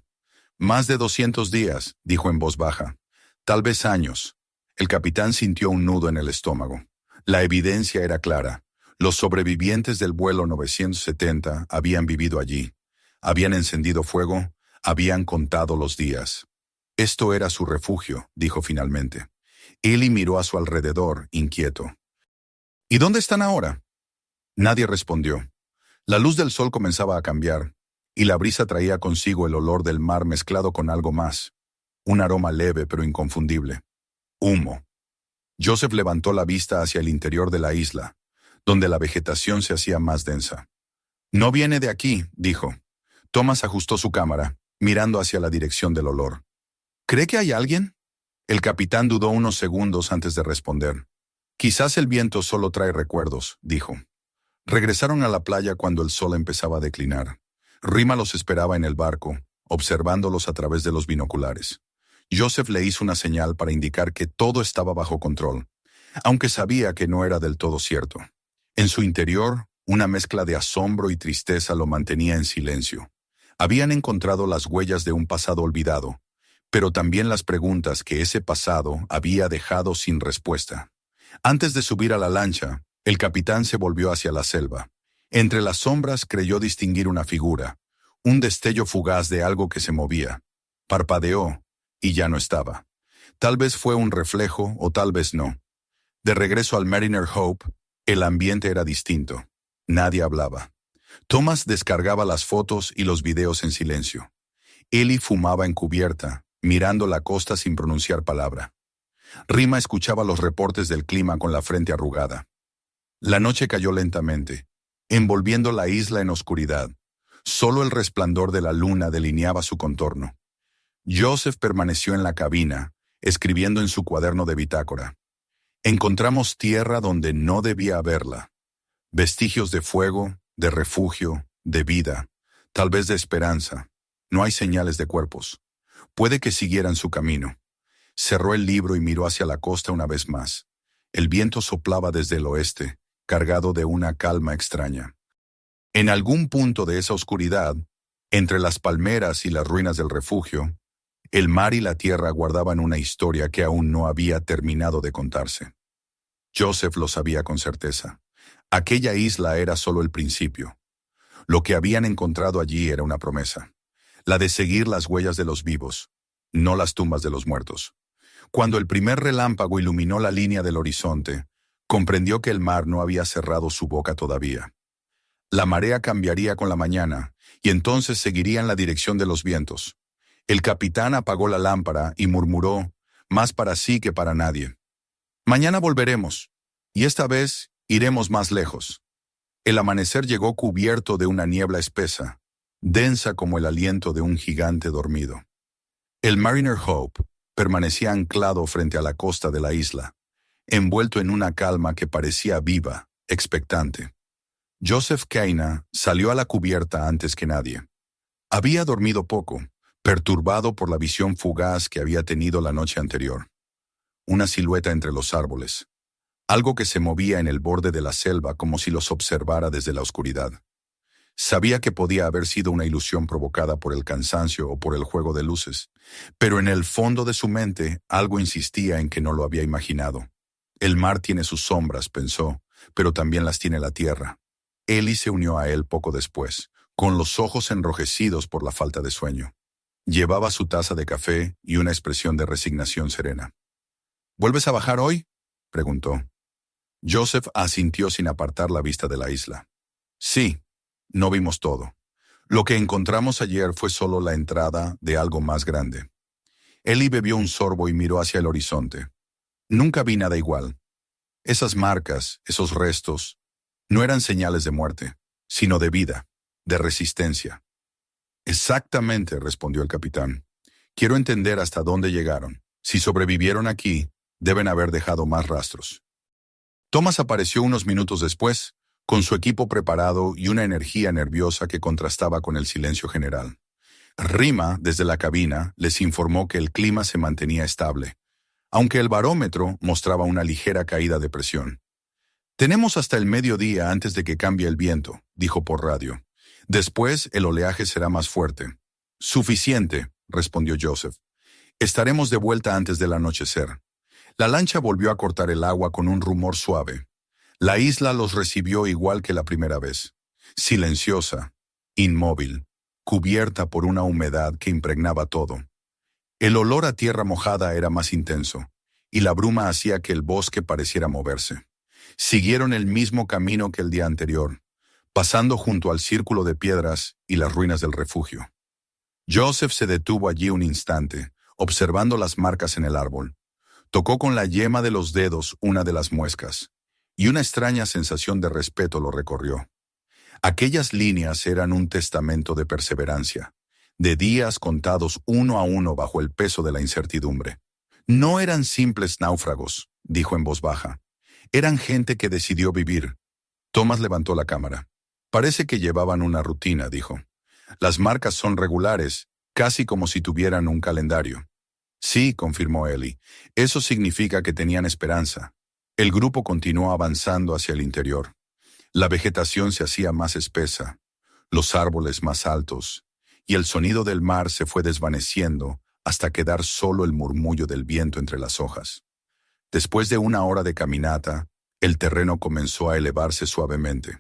«Más de 200 días», dijo en voz baja. «Tal vez años». El capitán sintió un nudo en el estómago. La evidencia era clara. Los sobrevivientes del vuelo 970 habían vivido allí. Habían encendido fuego, habían contado los días. «Esto era su refugio», dijo finalmente. Ellie miró a su alrededor, inquieto. «¿Y dónde están ahora?» Nadie respondió. La luz del sol comenzaba a cambiar, y la brisa traía consigo el olor del mar mezclado con algo más. Un aroma leve pero inconfundible. Humo. Joseph levantó la vista hacia el interior de la isla, donde la vegetación se hacía más densa. «No viene de aquí», dijo. Thomas ajustó su cámara, mirando hacia la dirección del olor. «¿Cree que hay alguien?» El capitán dudó unos segundos antes de responder. «Quizás el viento solo trae recuerdos», dijo. Regresaron a la playa cuando el sol empezaba a declinar. Rima los esperaba en el barco, observándolos a través de los binoculares. Joseph le hizo una señal para indicar que todo estaba bajo control, aunque sabía que no era del todo cierto. En su interior, una mezcla de asombro y tristeza lo mantenía en silencio. Habían encontrado las huellas de un pasado olvidado, pero también las preguntas que ese pasado había dejado sin respuesta. Antes de subir a la lancha, el capitán se volvió hacia la selva. Entre las sombras creyó distinguir una figura, un destello fugaz de algo que se movía. Parpadeó, y ya no estaba. Tal vez fue un reflejo o tal vez no. De regreso al Mariner Hope, el ambiente era distinto. Nadie hablaba. Thomas descargaba las fotos y los videos en silencio. Ellie fumaba encubierta, mirando la costa sin pronunciar palabra. Rima escuchaba los reportes del clima con la frente arrugada. La noche cayó lentamente, envolviendo la isla en oscuridad. Solo el resplandor de la luna delineaba su contorno. Joseph permaneció en la cabina, escribiendo en su cuaderno de bitácora. Encontramos tierra donde no debía haberla. Vestigios de fuego, de refugio, de vida, tal vez de esperanza. No hay señales de cuerpos. Puede que siguieran su camino. Cerró el libro y miró hacia la costa una vez más. El viento soplaba desde el oeste, cargado de una calma extraña. En algún punto de esa oscuridad, entre las palmeras y las ruinas del refugio, el mar y la tierra guardaban una historia que aún no había terminado de contarse. Joseph lo sabía con certeza. Aquella isla era solo el principio. Lo que habían encontrado allí era una promesa, la de seguir las huellas de los vivos, no las tumbas de los muertos. Cuando el primer relámpago iluminó la línea del horizonte, comprendió que el mar no había cerrado su boca todavía. La marea cambiaría con la mañana, y entonces seguiría en la dirección de los vientos. El capitán apagó la lámpara y murmuró, más para sí que para nadie: «Mañana volveremos, y esta vez iremos más lejos». El amanecer llegó cubierto de una niebla espesa, densa como el aliento de un gigante dormido. El Mariner Hope permanecía anclado frente a la costa de la isla, envuelto en una calma que parecía viva, expectante. Joseph Kayna salió a la cubierta antes que nadie. Había dormido poco, perturbado por la visión fugaz que había tenido la noche anterior. Una silueta entre los árboles, algo que se movía en el borde de la selva como si los observara desde la oscuridad. Sabía que podía haber sido una ilusión provocada por el cansancio o por el juego de luces, pero en el fondo de su mente algo insistía en que no lo había imaginado. El mar tiene sus sombras, pensó, pero también las tiene la tierra. Ellie se unió a él poco después, con los ojos enrojecidos por la falta de sueño. Llevaba su taza de café y una expresión de resignación serena. «¿Vuelves a bajar hoy?», preguntó. Joseph asintió sin apartar la vista de la isla. «Sí, no vimos todo. Lo que encontramos ayer fue solo la entrada de algo más grande». Ellie bebió un sorbo y miró hacia el horizonte. «Nunca vi nada igual. Esas marcas, esos restos, no eran señales de muerte, sino de vida, de resistencia». «Exactamente», respondió el capitán. «Quiero entender hasta dónde llegaron. Si sobrevivieron aquí, deben haber dejado más rastros». Thomas apareció unos minutos después, con su equipo preparado y una energía nerviosa que contrastaba con el silencio general. Rima, desde la cabina, les informó que el clima se mantenía estable, aunque el barómetro mostraba una ligera caída de presión. «Tenemos hasta el mediodía antes de que cambie el viento», dijo por radio. «Después el oleaje será más fuerte». «Suficiente», respondió Joseph. «Estaremos de vuelta antes del anochecer». La lancha volvió a cortar el agua con un rumor suave. La isla los recibió igual que la primera vez, silenciosa, inmóvil, cubierta por una humedad que impregnaba todo. El olor a tierra mojada era más intenso, y la bruma hacía que el bosque pareciera moverse. Siguieron el mismo camino que el día anterior, pasando junto al círculo de piedras y las ruinas del refugio. Joseph se detuvo allí un instante, observando las marcas en el árbol. Tocó con la yema de los dedos una de las muescas, y una extraña sensación de respeto lo recorrió. Aquellas líneas eran un testamento de perseverancia, de días contados uno a uno bajo el peso de la incertidumbre. No eran simples náufragos, dijo en voz baja. Eran gente que decidió vivir. Thomas levantó la cámara. «Parece que llevaban una rutina», dijo. «Las marcas son regulares, casi como si tuvieran un calendario». «Sí», confirmó Ellie. «Eso significa que tenían esperanza». El grupo continuó avanzando hacia el interior. La vegetación se hacía más espesa, los árboles más altos, y el sonido del mar se fue desvaneciendo hasta quedar solo el murmullo del viento entre las hojas. Después de una hora de caminata, el terreno comenzó a elevarse suavemente.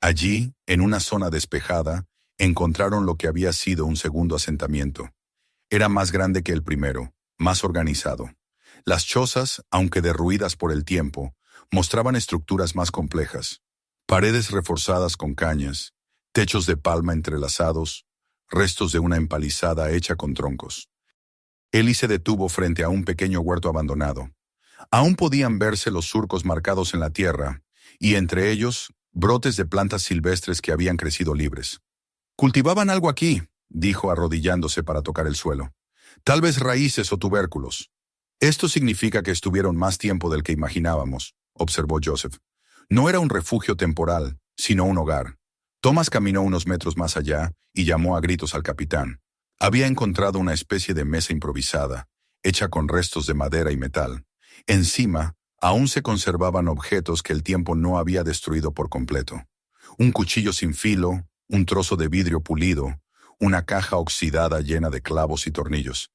Allí, en una zona despejada, encontraron lo que había sido un segundo asentamiento. Era más grande que el primero, más organizado. Las chozas, aunque derruidas por el tiempo, mostraban estructuras más complejas. Paredes reforzadas con cañas, techos de palma entrelazados, restos de una empalizada hecha con troncos. Ellie se detuvo frente a un pequeño huerto abandonado. Aún podían verse los surcos marcados en la tierra, y entre ellos, brotes de plantas silvestres que habían crecido libres. «Cultivaban algo aquí», dijo arrodillándose para tocar el suelo. «Tal vez raíces o tubérculos». «Esto significa que estuvieron más tiempo del que imaginábamos», observó Joseph. «No era un refugio temporal, sino un hogar». Thomas caminó unos metros más allá y llamó a gritos al capitán. Había encontrado una especie de mesa improvisada, hecha con restos de madera y metal. Encima, aún se conservaban objetos que el tiempo no había destruido por completo. Un cuchillo sin filo, un trozo de vidrio pulido, una caja oxidada llena de clavos y tornillos,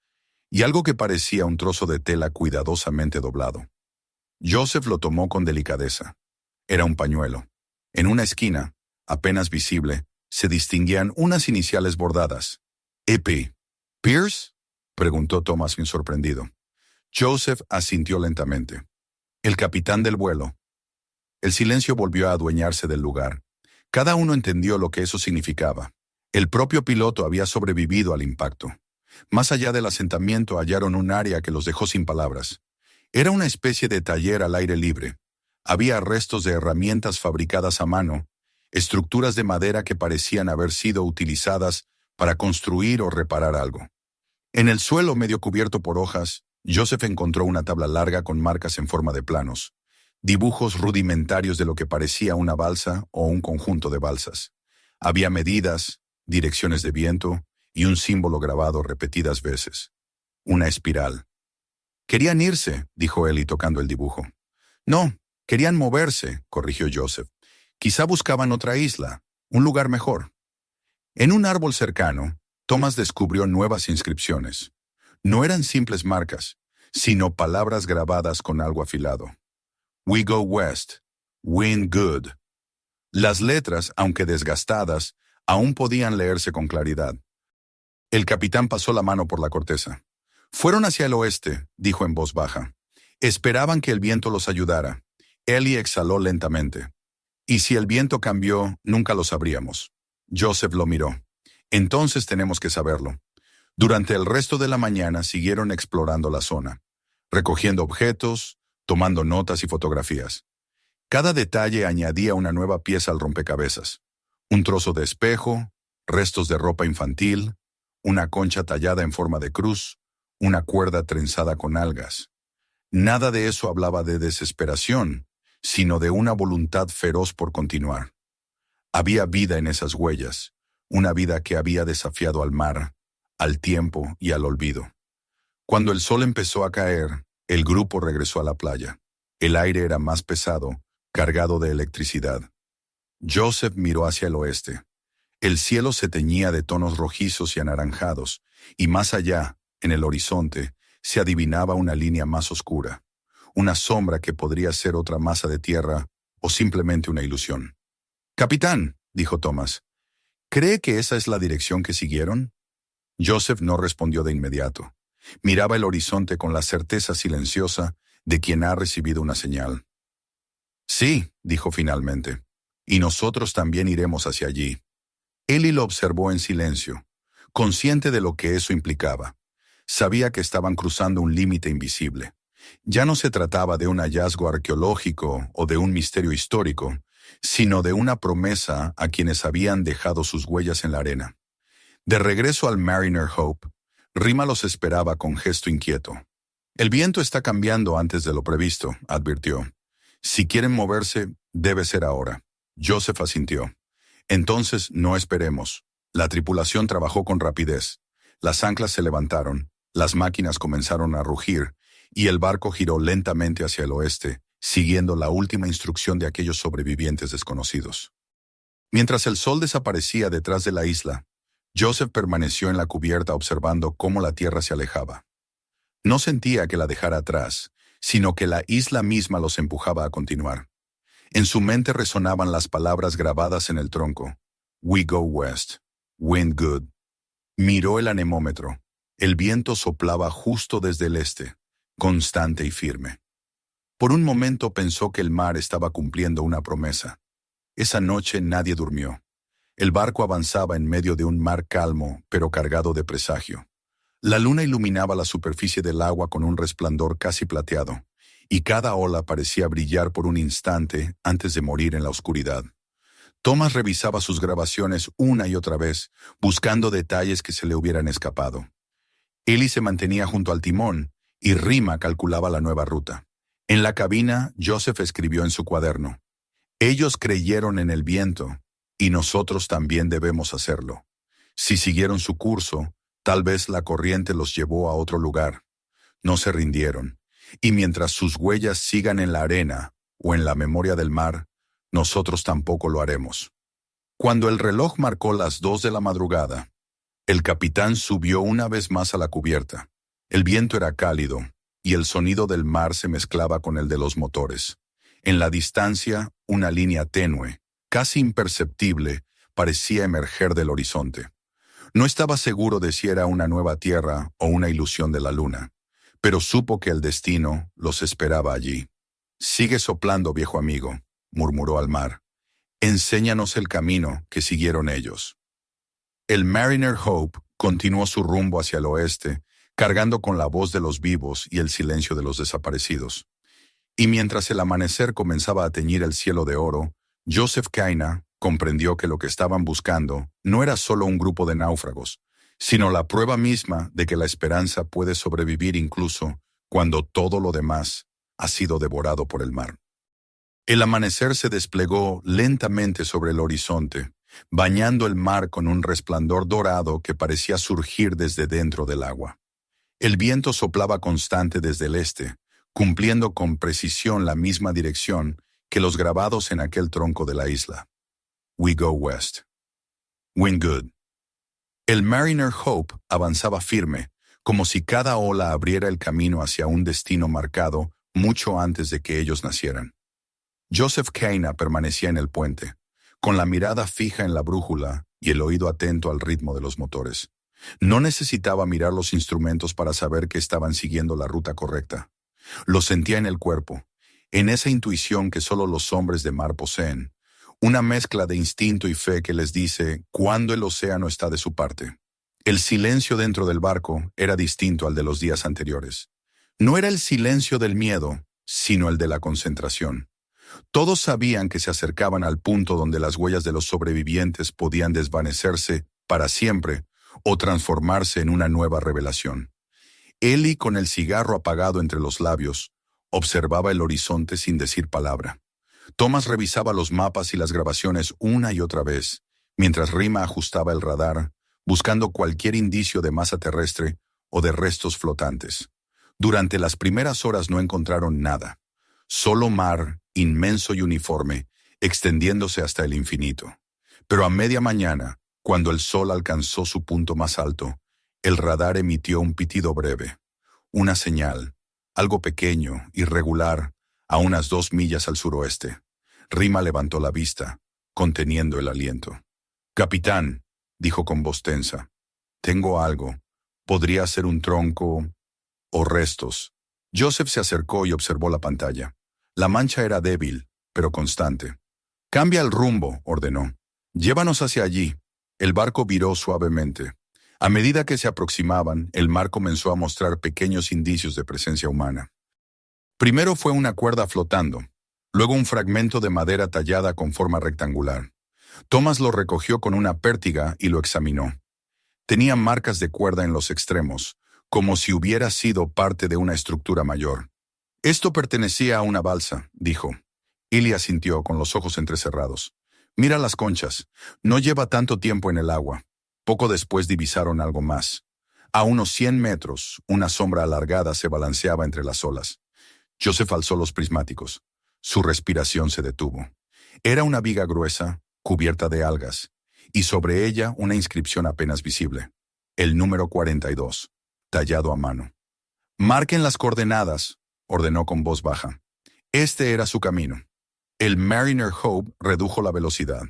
y algo que parecía un trozo de tela cuidadosamente doblado. Joseph lo tomó con delicadeza. Era un pañuelo. En una esquina, apenas visible, se distinguían unas iniciales bordadas. «EP». «Pierce», preguntó Thomas sorprendido. Joseph asintió lentamente. El capitán del vuelo. El silencio volvió a adueñarse del lugar. Cada uno entendió lo que eso significaba. El propio piloto había sobrevivido al impacto. Más allá del asentamiento hallaron un área que los dejó sin palabras. Era una especie de taller al aire libre. Había restos de herramientas fabricadas a mano, estructuras de madera que parecían haber sido utilizadas para construir o reparar algo. En el suelo medio cubierto por hojas, Joseph encontró una tabla larga con marcas en forma de planos, dibujos rudimentarios de lo que parecía una balsa o un conjunto de balsas. Había medidas, direcciones de viento y un símbolo grabado repetidas veces. Una espiral. «Querían irse», dijo Ellie tocando el dibujo. «No, querían moverse», corrigió Joseph. «Quizá buscaban otra isla, un lugar mejor». En un árbol cercano, Thomas descubrió nuevas inscripciones. No eran simples marcas, sino palabras grabadas con algo afilado. «We go west. Wind good». Las letras, aunque desgastadas, aún podían leerse con claridad. El capitán pasó la mano por la corteza. «Fueron hacia el oeste», dijo en voz baja. «Esperaban que el viento los ayudara». Ellie exhaló lentamente. «Y si el viento cambió, nunca lo sabríamos». Joseph lo miró. «Entonces tenemos que saberlo». Durante el resto de la mañana siguieron explorando la zona, recogiendo objetos, tomando notas y fotografías. Cada detalle añadía una nueva pieza al rompecabezas. Un trozo de espejo, restos de ropa infantil, una concha tallada en forma de cruz, una cuerda trenzada con algas. Nada de eso hablaba de desesperación, sino de una voluntad feroz por continuar. Había vida en esas huellas, una vida que había desafiado al mar, al tiempo y al olvido. Cuando el sol empezó a caer, el grupo regresó a la playa. El aire era más pesado, cargado de electricidad. Joseph miró hacia el oeste. El cielo se teñía de tonos rojizos y anaranjados, y más allá, en el horizonte, se adivinaba una línea más oscura, una sombra que podría ser otra masa de tierra o simplemente una ilusión. «Capitán», dijo Thomas, «¿cree que esa es la dirección que siguieron?» Joseph no respondió de inmediato. Miraba el horizonte con la certeza silenciosa de quien ha recibido una señal. «Sí», dijo finalmente, «y nosotros también iremos hacia allí». Ellie lo observó en silencio, consciente de lo que eso implicaba. Sabía que estaban cruzando un límite invisible. Ya no se trataba de un hallazgo arqueológico o de un misterio histórico, sino de una promesa a quienes habían dejado sus huellas en la arena. De regreso al Mariner Hope, Rima los esperaba con gesto inquieto. «El viento está cambiando antes de lo previsto», advirtió. «Si quieren moverse, debe ser ahora». Joseph asintió. «Entonces no esperemos». La tripulación trabajó con rapidez. Las anclas se levantaron, las máquinas comenzaron a rugir, y el barco giró lentamente hacia el oeste, siguiendo la última instrucción de aquellos sobrevivientes desconocidos. Mientras el sol desaparecía detrás de la isla, Joseph permaneció en la cubierta observando cómo la tierra se alejaba. No sentía que la dejara atrás, sino que la isla misma los empujaba a continuar. En su mente resonaban las palabras grabadas en el tronco. «We go west. Wind good». Miró el anemómetro. El viento soplaba justo desde el este, constante y firme. Por un momento pensó que el mar estaba cumpliendo una promesa. Esa noche nadie durmió. El barco avanzaba en medio de un mar calmo, pero cargado de presagio. La luna iluminaba la superficie del agua con un resplandor casi plateado, y cada ola parecía brillar por un instante antes de morir en la oscuridad. Thomas revisaba sus grabaciones una y otra vez, buscando detalles que se le hubieran escapado. Ellie se mantenía junto al timón, y Rima calculaba la nueva ruta. En la cabina, Joseph escribió en su cuaderno: «Ellos creyeron en el viento, y nosotros también debemos hacerlo. Si siguieron su curso, tal vez la corriente los llevó a otro lugar. No se rindieron, y mientras sus huellas sigan en la arena o en la memoria del mar, nosotros tampoco lo haremos». Cuando el reloj marcó las 2 de la madrugada, el capitán subió una vez más a la cubierta. El viento era cálido, y el sonido del mar se mezclaba con el de los motores. En la distancia, una línea tenue, casi imperceptible, parecía emerger del horizonte. No estaba seguro de si era una nueva tierra o una ilusión de la luna, pero supo que el destino los esperaba allí. «Sigue soplando, viejo amigo», murmuró al mar. «Enséñanos el camino que siguieron ellos». El Mariner Hope continuó su rumbo hacia el oeste, cargando con la voz de los vivos y el silencio de los desaparecidos. Y mientras el amanecer comenzaba a teñir el cielo de oro, Joseph Kaina comprendió que lo que estaban buscando no era solo un grupo de náufragos, sino la prueba misma de que la esperanza puede sobrevivir incluso cuando todo lo demás ha sido devorado por el mar. El amanecer se desplegó lentamente sobre el horizonte, bañando el mar con un resplandor dorado que parecía surgir desde dentro del agua. El viento soplaba constante desde el este, cumpliendo con precisión la misma dirección que los grabados en aquel tronco de la isla. We go west. Wind good. El Mariner Hope avanzaba firme, como si cada ola abriera el camino hacia un destino marcado mucho antes de que ellos nacieran. Joseph Kaina permanecía en el puente, con la mirada fija en la brújula y el oído atento al ritmo de los motores. No necesitaba mirar los instrumentos para saber que estaban siguiendo la ruta correcta. Lo sentía en el cuerpo, en esa intuición que solo los hombres de mar poseen, una mezcla de instinto y fe que les dice cuándo el océano está de su parte. El silencio dentro del barco era distinto al de los días anteriores. No era el silencio del miedo, sino el de la concentración. Todos sabían que se acercaban al punto donde las huellas de los sobrevivientes podían desvanecerse para siempre o transformarse en una nueva revelación. Ellie, con el cigarro apagado entre los labios, observaba el horizonte sin decir palabra. Thomas revisaba los mapas y las grabaciones una y otra vez, mientras Rima ajustaba el radar, buscando cualquier indicio de masa terrestre o de restos flotantes. Durante las primeras horas no encontraron nada. Solo mar, inmenso y uniforme, extendiéndose hasta el infinito. Pero a media mañana, cuando el sol alcanzó su punto más alto, el radar emitió un pitido breve, una señal, algo pequeño, irregular, a unas 2 millas al suroeste. Rima levantó la vista, conteniendo el aliento. «Capitán», dijo con voz tensa, «tengo algo. Podría ser un tronco o restos». Joseph se acercó y observó la pantalla. La mancha era débil, pero constante. «Cambia el rumbo», ordenó. «Llévanos hacia allí». El barco viró suavemente. A medida que se aproximaban, el mar comenzó a mostrar pequeños indicios de presencia humana. Primero fue una cuerda flotando, luego un fragmento de madera tallada con forma rectangular. Thomas lo recogió con una pértiga y lo examinó. Tenía marcas de cuerda en los extremos, como si hubiera sido parte de una estructura mayor. «Esto pertenecía a una balsa», dijo. Ilya asintió con los ojos entrecerrados. «Mira las conchas. No lleva tanto tiempo en el agua». Poco después divisaron algo más. A unos 100 metros, una sombra alargada se balanceaba entre las olas. Joseph alzó los prismáticos. Su respiración se detuvo. Era una viga gruesa, cubierta de algas, y sobre ella una inscripción apenas visible. El número 42, tallado a mano. «Marquen las coordenadas», ordenó con voz baja. Este era su camino. El Mariner Hope redujo la velocidad.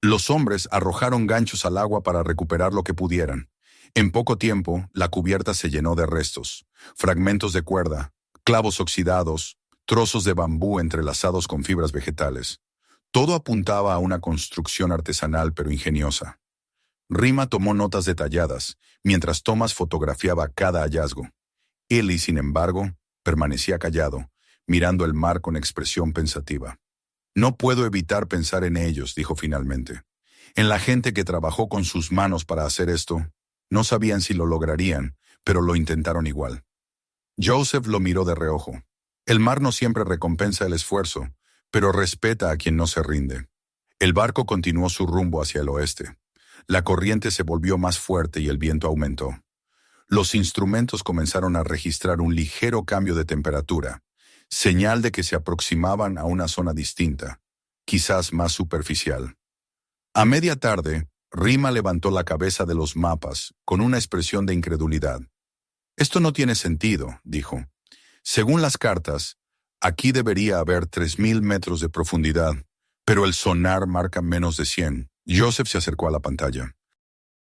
Los hombres arrojaron ganchos al agua para recuperar lo que pudieran. En poco tiempo, la cubierta se llenó de restos, fragmentos de cuerda, clavos oxidados, trozos de bambú entrelazados con fibras vegetales. Todo apuntaba a una construcción artesanal pero ingeniosa. Rima tomó notas detalladas, mientras Thomas fotografiaba cada hallazgo. Ellie, sin embargo, permanecía callado, mirando el mar con expresión pensativa. «No puedo evitar pensar en ellos», dijo finalmente. «En la gente que trabajó con sus manos para hacer esto. No sabían si lo lograrían, pero lo intentaron igual». Joseph lo miró de reojo. El mar no siempre recompensa el esfuerzo, pero respeta a quien no se rinde. El barco continuó su rumbo hacia el oeste. La corriente se volvió más fuerte y el viento aumentó. Los instrumentos comenzaron a registrar un ligero cambio de temperatura, señal de que se aproximaban a una zona distinta, quizás más superficial. A media tarde, Rima levantó la cabeza de los mapas con una expresión de incredulidad. «Esto no tiene sentido», dijo. «Según las cartas, aquí debería haber 3.000 metros de profundidad, pero el sonar marca menos de 100. Joseph se acercó a la pantalla.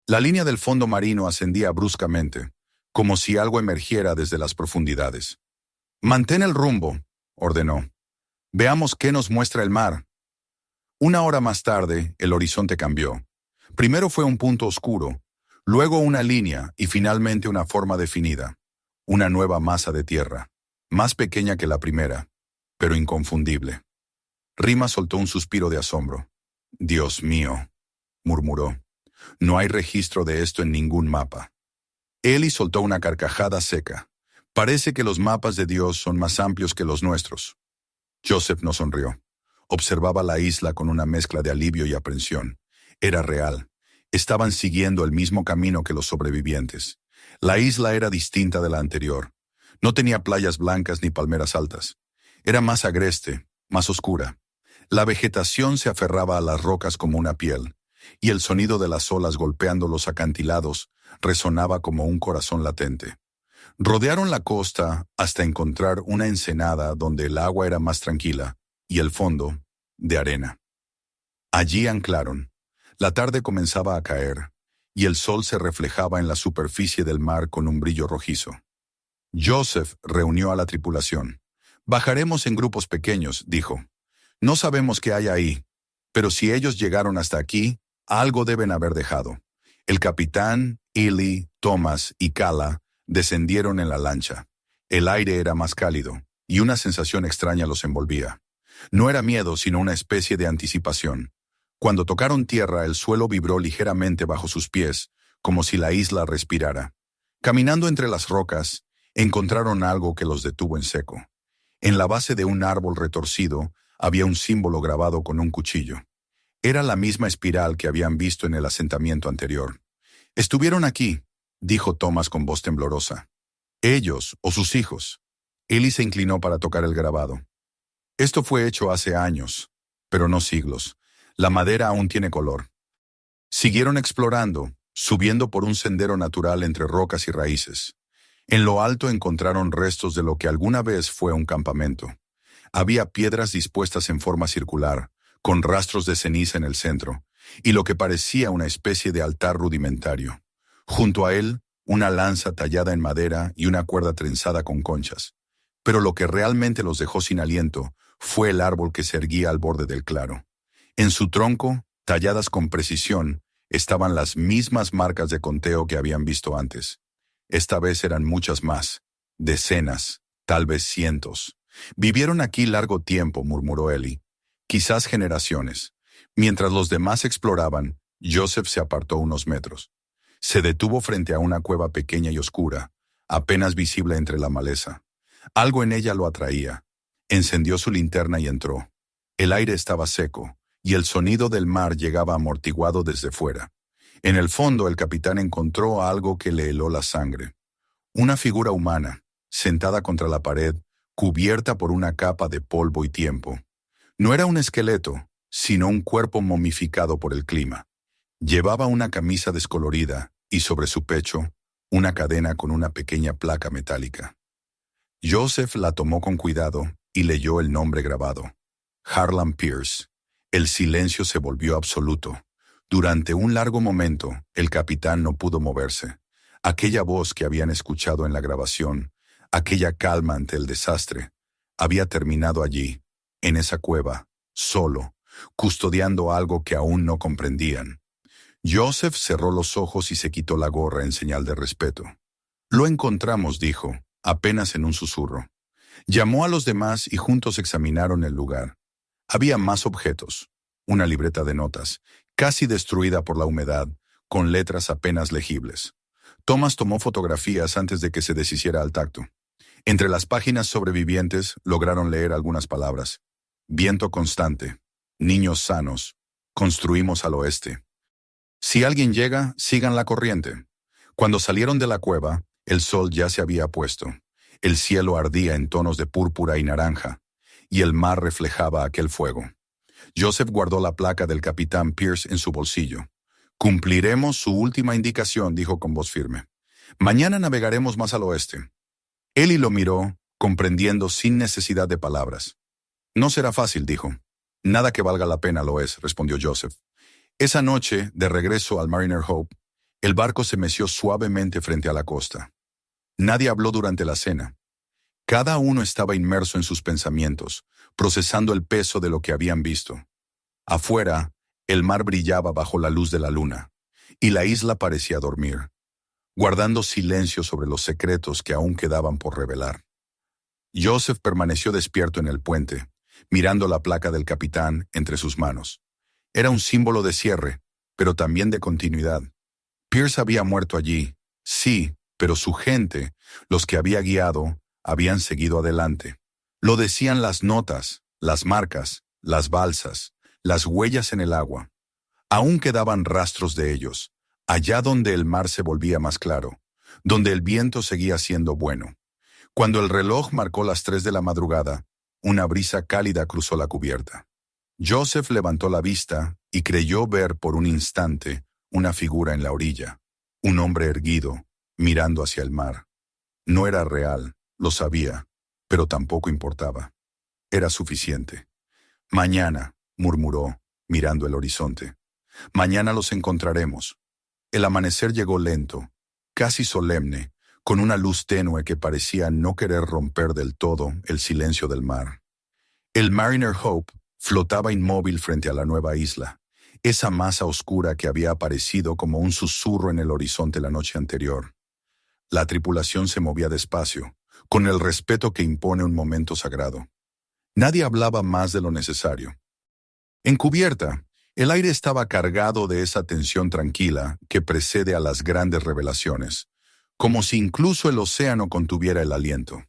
La línea del fondo marino ascendía bruscamente, como si algo emergiera desde las profundidades. «Mantén el rumbo», ordenó. «Veamos qué nos muestra el mar». Una hora más tarde, el horizonte cambió. Primero fue un punto oscuro, luego una línea y finalmente una forma definida. Una nueva masa de tierra, más pequeña que la primera, pero inconfundible. Rima soltó un suspiro de asombro. «Dios mío», murmuró. «No hay registro de esto en ningún mapa». Eli soltó una carcajada seca. «Parece que los mapas de Dios son más amplios que los nuestros». Joseph no sonrió. Observaba la isla con una mezcla de alivio y aprensión. Era real. Estaban siguiendo el mismo camino que los sobrevivientes. La isla era distinta de la anterior. No tenía playas blancas ni palmeras altas. Era más agreste, más oscura. La vegetación se aferraba a las rocas como una piel, y el sonido de las olas golpeando los acantilados resonaba como un corazón latente. Rodearon la costa hasta encontrar una ensenada donde el agua era más tranquila y el fondo, de arena. Allí anclaron. La tarde comenzaba a caer, y el sol se reflejaba en la superficie del mar con un brillo rojizo. Joseph reunió a la tripulación. «Bajaremos en grupos pequeños», dijo. «No sabemos qué hay ahí, pero si ellos llegaron hasta aquí, algo deben haber dejado». El capitán, Ely, Thomas y Kala descendieron en la lancha. El aire era más cálido, y una sensación extraña los envolvía. No era miedo, sino una especie de anticipación. Cuando tocaron tierra, el suelo vibró ligeramente bajo sus pies, como si la isla respirara. Caminando entre las rocas, encontraron algo que los detuvo en seco. En la base de un árbol retorcido había un símbolo grabado con un cuchillo. Era la misma espiral que habían visto en el asentamiento anterior. «Estuvieron aquí», dijo Thomas con voz temblorosa. «Ellos o sus hijos». Eli se inclinó para tocar el grabado. «Esto fue hecho hace años, pero no siglos. La madera aún tiene color». Siguieron explorando, subiendo por un sendero natural entre rocas y raíces. En lo alto encontraron restos de lo que alguna vez fue un campamento. Había piedras dispuestas en forma circular, con rastros de ceniza en el centro, y lo que parecía una especie de altar rudimentario. Junto a él, una lanza tallada en madera y una cuerda trenzada con conchas. Pero lo que realmente los dejó sin aliento fue el árbol que se erguía al borde del claro. En su tronco, talladas con precisión, estaban las mismas marcas de conteo que habían visto antes. Esta vez eran muchas más, decenas, tal vez cientos. «Vivieron aquí largo tiempo», murmuró Eli. «Quizás generaciones». Mientras los demás exploraban, Joseph se apartó unos metros. Se detuvo frente a una cueva pequeña y oscura, apenas visible entre la maleza. Algo en ella lo atraía. Encendió su linterna y entró. El aire estaba seco, y el sonido del mar llegaba amortiguado desde fuera. En el fondo, el capitán encontró algo que le heló la sangre. Una figura humana, sentada contra la pared, cubierta por una capa de polvo y tiempo. No era un esqueleto, sino un cuerpo momificado por el clima. Llevaba una camisa descolorida y sobre su pecho, una cadena con una pequeña placa metálica. Joseph la tomó con cuidado y leyó el nombre grabado. Harlan Pierce. El silencio se volvió absoluto. Durante un largo momento, el capitán no pudo moverse. Aquella voz que habían escuchado en la grabación, aquella calma ante el desastre, había terminado allí, en esa cueva, solo, custodiando algo que aún no comprendían. Joseph cerró los ojos y se quitó la gorra en señal de respeto. «Lo encontramos», dijo, apenas en un susurro. Llamó a los demás y juntos examinaron el lugar. Había más objetos. Una libreta de notas, casi destruida por la humedad, con letras apenas legibles. Thomas tomó fotografías antes de que se deshiciera al tacto. Entre las páginas sobrevivientes lograron leer algunas palabras. Viento constante. Niños sanos. Construimos al oeste. Si alguien llega, sigan la corriente. Cuando salieron de la cueva, el sol ya se había puesto. El cielo ardía en tonos de púrpura y naranja, y el mar reflejaba aquel fuego. Joseph guardó la placa del capitán Pierce en su bolsillo. «Cumpliremos su última indicación», dijo con voz firme. «Mañana navegaremos más al oeste». Eli lo miró, comprendiendo sin necesidad de palabras. «No será fácil», dijo. «Nada que valga la pena lo es», respondió Joseph. Esa noche, de regreso al Mariner Hope, El barco se meció suavemente frente a la costa. Nadie habló durante la cena. Cada uno estaba inmerso en sus pensamientos, procesando el peso de lo que habían visto. Afuera, el mar brillaba bajo la luz de la luna, y la isla parecía dormir, guardando silencio sobre los secretos que aún quedaban por revelar. Joseph permaneció despierto en el puente, mirando la placa del capitán entre sus manos. Era un símbolo de cierre, pero también de continuidad. Pierce había muerto allí, sí, pero su gente, los que había guiado, habían seguido adelante. Lo decían las notas, las marcas, las balsas, las huellas en el agua. Aún quedaban rastros de ellos, allá donde el mar se volvía más claro, donde el viento seguía siendo bueno. Cuando el reloj marcó las 3 de la madrugada, una brisa cálida cruzó la cubierta. Joseph levantó la vista y creyó ver por un instante una figura en la orilla, un hombre erguido, mirando hacia el mar. No era real, lo sabía, pero tampoco importaba. Era suficiente. Mañana, murmuró, mirando el horizonte. Mañana los encontraremos. El amanecer llegó lento, casi solemne, con una luz tenue que parecía no querer romper del todo el silencio del mar. El Mariner Hope flotaba inmóvil frente a la nueva isla, esa masa oscura que había aparecido como un susurro en el horizonte la noche anterior. La tripulación se movía despacio, con el respeto que impone un momento sagrado. Nadie hablaba más de lo necesario. En cubierta, el aire estaba cargado de esa tensión tranquila que precede a las grandes revelaciones, como si incluso el océano contuviera el aliento.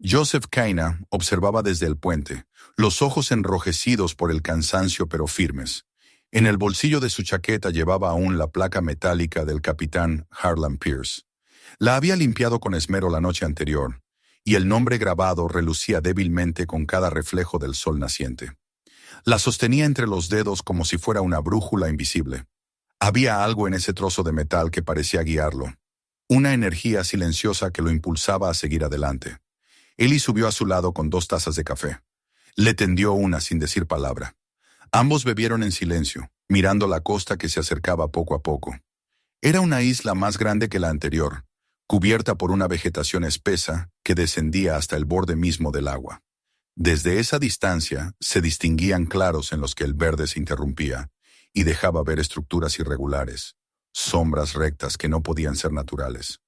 Joseph Kaina observaba desde el puente, los ojos enrojecidos por el cansancio pero firmes. En el bolsillo de su chaqueta llevaba aún la placa metálica del capitán Harlan Pierce. La había limpiado con esmero la noche anterior, y el nombre grabado relucía débilmente con cada reflejo del sol naciente. La sostenía entre los dedos como si fuera una brújula invisible. Había algo en ese trozo de metal que parecía guiarlo, una energía silenciosa que lo impulsaba a seguir adelante. Ellie subió a su lado con 2 tazas de café. Le tendió una sin decir palabra. Ambos bebieron en silencio, mirando la costa que se acercaba poco a poco. Era una isla más grande que la anterior, cubierta por una vegetación espesa que descendía hasta el borde mismo del agua. Desde esa distancia se distinguían claros en los que el verde se interrumpía y dejaba ver estructuras irregulares, sombras rectas que no podían ser naturales.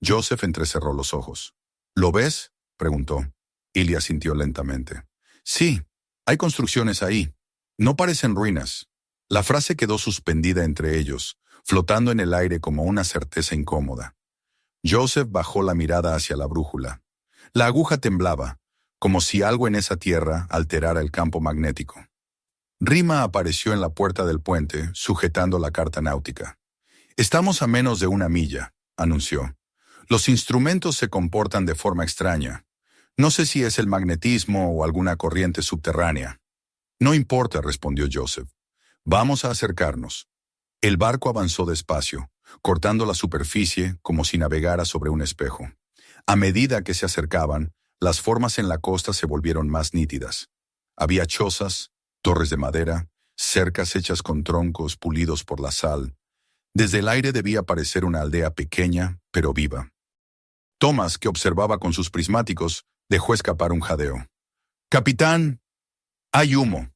Joseph entrecerró los ojos. ¿Lo ves?, preguntó. Ilya asintió lentamente. Sí, hay construcciones ahí. No parecen ruinas. La frase quedó suspendida entre ellos, flotando en el aire como una certeza incómoda. Joseph bajó la mirada hacia la brújula. La aguja temblaba, como si algo en esa tierra alterara el campo magnético. Rima apareció en la puerta del puente, sujetando la carta náutica. «Estamos a menos de 1 milla», anunció. «Los instrumentos se comportan de forma extraña. No sé si es el magnetismo o alguna corriente subterránea». «No importa», respondió Joseph. «Vamos a acercarnos». El barco avanzó despacio, cortando la superficie como si navegara sobre un espejo. A medida que se acercaban, las formas en la costa se volvieron más nítidas. Había chozas, torres de madera, cercas hechas con troncos pulidos por la sal. Desde el aire debía parecer una aldea pequeña, pero viva. Thomas, que observaba con sus prismáticos, dejó escapar un jadeo. «Capitán, hay humo».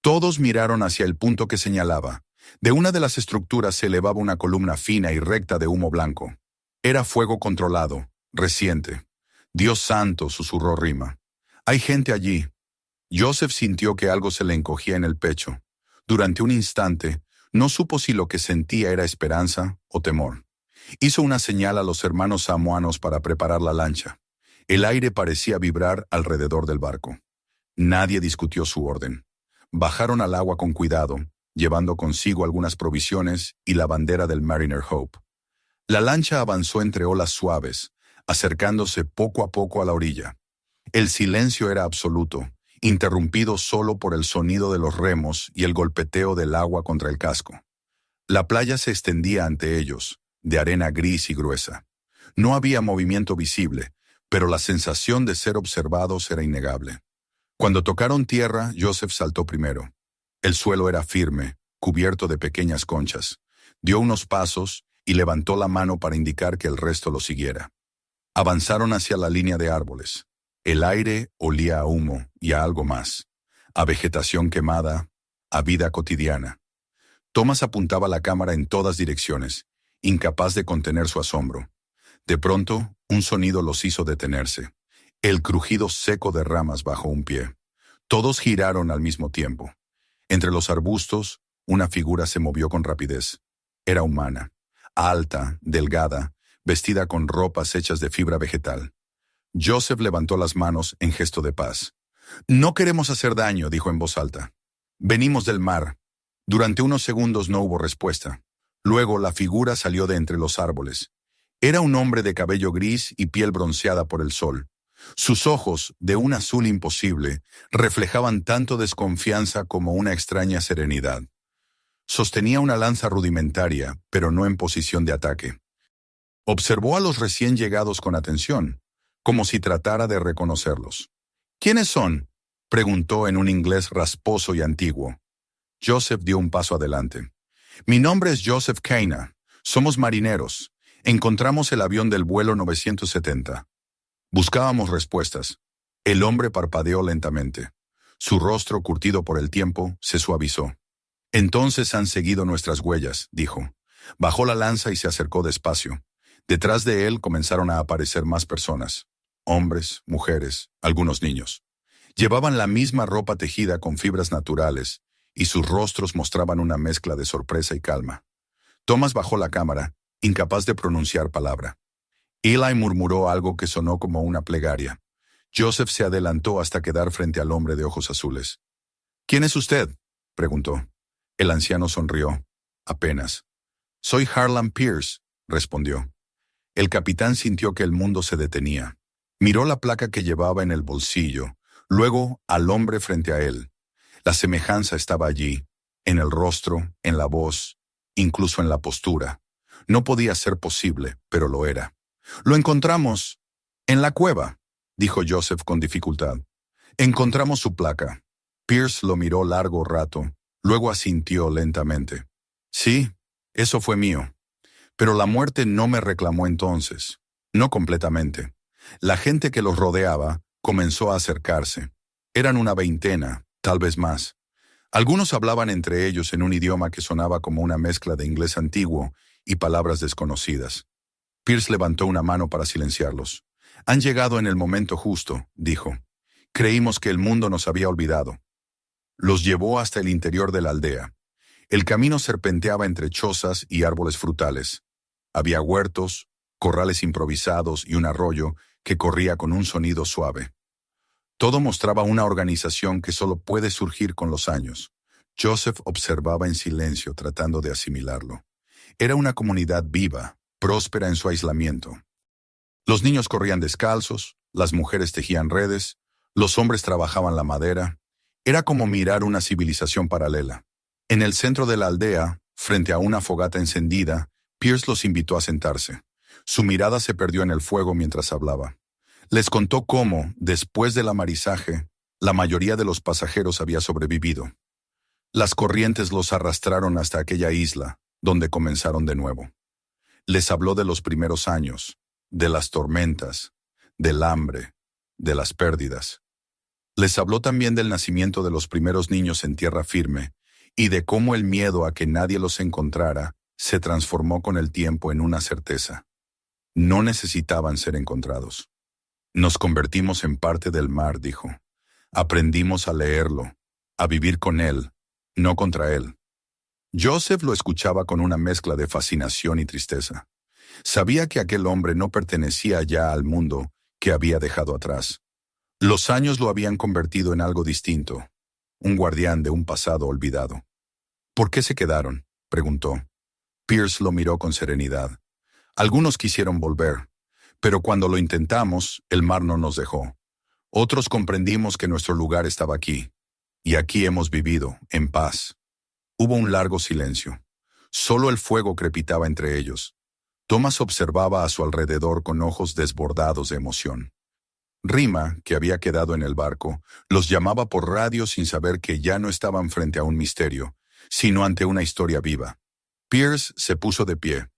Todos miraron hacia el punto que señalaba. De una de las estructuras se elevaba una columna fina y recta de humo blanco. Era fuego controlado, reciente. «Dios santo», susurró Rima. «Hay gente allí». Joseph sintió que algo se le encogía en el pecho. Durante un instante, no supo si lo que sentía era esperanza o temor. Hizo una señal a los hermanos samoanos para preparar la lancha. El aire parecía vibrar alrededor del barco. Nadie discutió su orden. Bajaron al agua con cuidado, llevando consigo algunas provisiones y la bandera del Mariner Hope. La lancha avanzó entre olas suaves, acercándose poco a poco a la orilla. El silencio era absoluto, interrumpido solo por el sonido de los remos y el golpeteo del agua contra el casco. La playa se extendía ante ellos, de arena gris y gruesa. No había movimiento visible, pero la sensación de ser observados era innegable. Cuando tocaron tierra, Joseph saltó primero. El suelo era firme, cubierto de pequeñas conchas. Dio unos pasos y levantó la mano para indicar que el resto lo siguiera. Avanzaron hacia la línea de árboles. El aire olía a humo y a algo más, a vegetación quemada, a vida cotidiana. Thomas apuntaba la cámara en todas direcciones, incapaz de contener su asombro. De pronto, un sonido los hizo detenerse. El crujido seco de ramas bajo un pie. Todos giraron al mismo tiempo. Entre los arbustos, una figura se movió con rapidez. Era humana, alta, delgada, vestida con ropas hechas de fibra vegetal. Joseph levantó las manos en gesto de paz. «No queremos hacer daño», dijo en voz alta. «Venimos del mar». Durante unos segundos no hubo respuesta. Luego la figura salió de entre los árboles. Era un hombre de cabello gris y piel bronceada por el sol. Sus ojos, de un azul imposible, reflejaban tanto desconfianza como una extraña serenidad. Sostenía una lanza rudimentaria, pero no en posición de ataque. Observó a los recién llegados con atención, como si tratara de reconocerlos. «¿Quiénes son?», preguntó en un inglés rasposo y antiguo. Joseph dio un paso adelante. «Mi nombre es Joseph Kayna. Somos marineros. Encontramos el avión del vuelo 970. Buscábamos respuestas». El hombre parpadeó lentamente. Su rostro, curtido por el tiempo, se suavizó. «Entonces han seguido nuestras huellas», dijo. Bajó la lanza y se acercó despacio. Detrás de él comenzaron a aparecer más personas. Hombres, mujeres, algunos niños. Llevaban la misma ropa tejida con fibras naturales, y sus rostros mostraban una mezcla de sorpresa y calma. Thomas bajó la cámara, incapaz de pronunciar palabra. Eli murmuró algo que sonó como una plegaria. Joseph se adelantó hasta quedar frente al hombre de ojos azules. «¿Quién es usted?», preguntó. El anciano sonrió. «Apenas». «Soy Harlan Pierce», respondió. El capitán sintió que el mundo se detenía. Miró la placa que llevaba en el bolsillo, luego al hombre frente a él. La semejanza estaba allí, en el rostro, en la voz, incluso en la postura. No podía ser posible, pero lo era. «Lo encontramos en la cueva», dijo Joseph con dificultad. «Encontramos su placa». Pierce lo miró largo rato, luego asintió lentamente. «Sí, eso fue mío. Pero la muerte no me reclamó entonces. No completamente. La gente que los rodeaba comenzó a acercarse. Eran una veintena, tal vez más. Algunos hablaban entre ellos en un idioma que sonaba como una mezcla de inglés antiguo y palabras desconocidas. Pierce levantó una mano para silenciarlos. «Han llegado en el momento justo», dijo. «Creímos que el mundo nos había olvidado». Los llevó hasta el interior de la aldea. El camino serpenteaba entre chozas y árboles frutales. Había huertos, corrales improvisados y un arroyo que corría con un sonido suave. Todo mostraba una organización que solo puede surgir con los años. Joseph observaba en silencio, tratando de asimilarlo. Era una comunidad viva, próspera en su aislamiento. Los niños corrían descalzos, las mujeres tejían redes, los hombres trabajaban la madera. Era como mirar una civilización paralela. En el centro de la aldea, frente a una fogata encendida, Pierce los invitó a sentarse. Su mirada se perdió en el fuego mientras hablaba. Les contó cómo, después del amarizaje, la mayoría de los pasajeros había sobrevivido. Las corrientes los arrastraron hasta aquella isla, donde comenzaron de nuevo. Les habló de los primeros años, de las tormentas, del hambre, de las pérdidas. Les habló también del nacimiento de los primeros niños en tierra firme y de cómo el miedo a que nadie los encontrara se transformó con el tiempo en una certeza. No necesitaban ser encontrados. «Nos convertimos en parte del mar», dijo. «Aprendimos a leerlo, a vivir con él, no contra él». Joseph lo escuchaba con una mezcla de fascinación y tristeza. Sabía que aquel hombre no pertenecía ya al mundo que había dejado atrás. Los años lo habían convertido en algo distinto, un guardián de un pasado olvidado. «¿Por qué se quedaron?», preguntó. Pierce lo miró con serenidad. «Algunos quisieron volver, pero cuando lo intentamos, el mar no nos dejó. Otros comprendimos que nuestro lugar estaba aquí, y aquí hemos vivido, en paz». Hubo un largo silencio. Solo el fuego crepitaba entre ellos. Thomas observaba a su alrededor con ojos desbordados de emoción. Rima, que había quedado en el barco, los llamaba por radio sin saber que ya no estaban frente a un misterio, sino ante una historia viva. Pierce se puso de pie.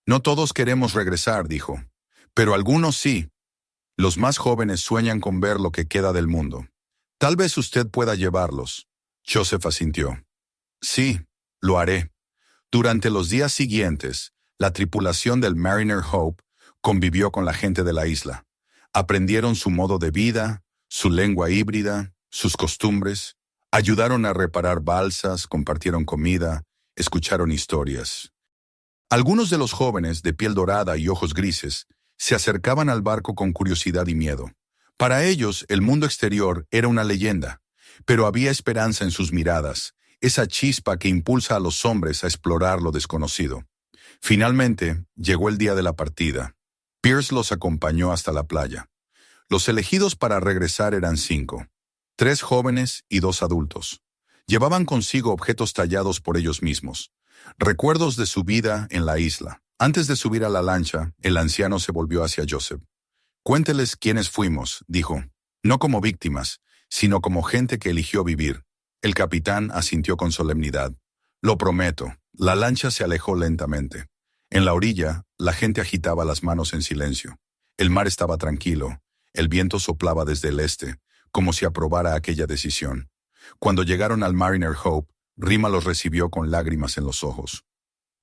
No todos queremos regresar, dijo. Pero algunos sí. Los más jóvenes sueñan con ver lo que queda del mundo. Tal vez usted pueda llevarlos. Joseph asintió. Sí, lo haré. Durante los días siguientes, la tripulación del Mariner Hope convivió con la gente de la isla. Aprendieron su modo de vida, su lengua híbrida, sus costumbres. Ayudaron a reparar balsas, compartieron comida, escucharon historias. Algunos de los jóvenes, de piel dorada y ojos grises, se acercaban al barco con curiosidad y miedo. Para ellos, el mundo exterior era una leyenda, pero había esperanza en sus miradas, esa chispa que impulsa a los hombres a explorar lo desconocido. Finalmente, llegó el día de la partida. Pierce los acompañó hasta la playa. Los elegidos para regresar eran 5, 3 jóvenes y 2 adultos. Llevaban consigo objetos tallados por ellos mismos, recuerdos de su vida en la isla. Antes de subir a la lancha, el anciano se volvió hacia Joseph. Cuénteles quiénes fuimos, dijo. No como víctimas, sino como gente que eligió vivir. El capitán asintió con solemnidad. Lo prometo. La lancha se alejó lentamente. En la orilla, la gente agitaba las manos en silencio. El mar estaba tranquilo. El viento soplaba desde el este, como si aprobara aquella decisión. Cuando llegaron al Mariner Hope, Rima los recibió con lágrimas en los ojos.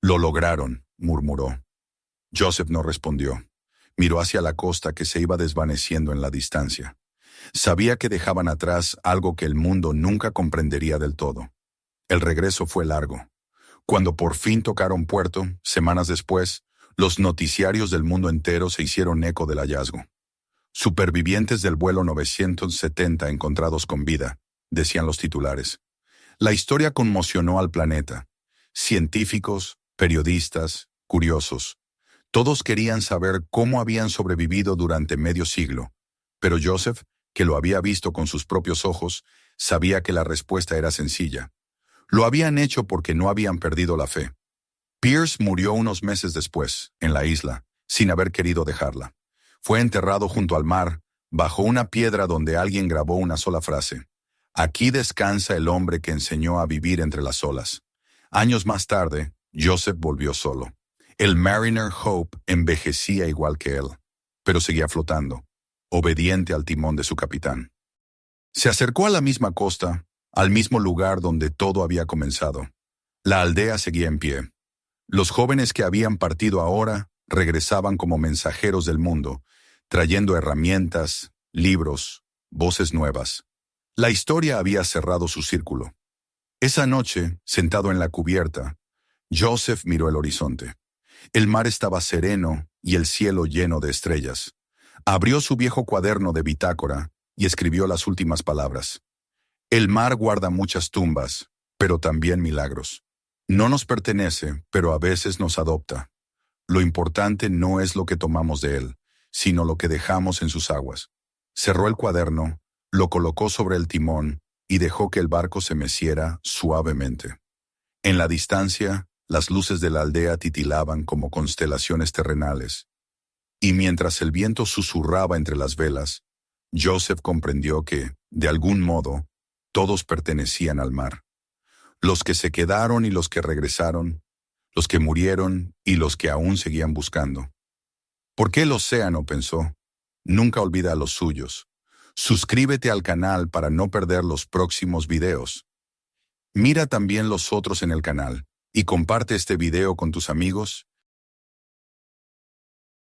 Lo lograron, murmuró. Joseph no respondió. Miró hacia la costa que se iba desvaneciendo en la distancia. Sabía que dejaban atrás algo que el mundo nunca comprendería del todo. El regreso fue largo. Cuando por fin tocaron puerto, semanas después, los noticiarios del mundo entero se hicieron eco del hallazgo. Supervivientes del vuelo 970 encontrados con vida, decían los titulares. La historia conmocionó al planeta. Científicos, periodistas, curiosos. Todos querían saber cómo habían sobrevivido durante medio siglo, pero Joseph, que lo había visto con sus propios ojos, sabía que la respuesta era sencilla. Lo habían hecho porque no habían perdido la fe. Pierce murió unos meses después, en la isla, sin haber querido dejarla. Fue enterrado junto al mar, bajo una piedra donde alguien grabó una sola frase. Aquí descansa el hombre que enseñó a vivir entre las olas. Años más tarde, Joseph volvió solo. El Mariner Hope envejecía igual que él, pero seguía flotando, obediente al timón de su capitán. Se acercó a la misma costa, al mismo lugar donde todo había comenzado. La aldea seguía en pie. Los jóvenes que habían partido ahora regresaban como mensajeros del mundo, trayendo herramientas, libros, voces nuevas. La historia había cerrado su círculo. Esa noche, sentado en la cubierta, Joseph miró el horizonte. El mar estaba sereno y el cielo lleno de estrellas. Abrió su viejo cuaderno de bitácora y escribió las últimas palabras. El mar guarda muchas tumbas, pero también milagros. No nos pertenece, pero a veces nos adopta. Lo importante no es lo que tomamos de él, sino lo que dejamos en sus aguas. Cerró el cuaderno, lo colocó sobre el timón y dejó que el barco se meciera suavemente. En la distancia, las luces de la aldea titilaban como constelaciones terrenales. Y mientras el viento susurraba entre las velas, Joseph comprendió que, de algún modo, todos pertenecían al mar. Los que se quedaron y los que regresaron, los que murieron y los que aún seguían buscando. ¿Por qué el océano? Pensó. Nunca olvida a los suyos. Suscríbete al canal para no perder los próximos videos. Mira también los otros en el canal y comparte este video con tus amigos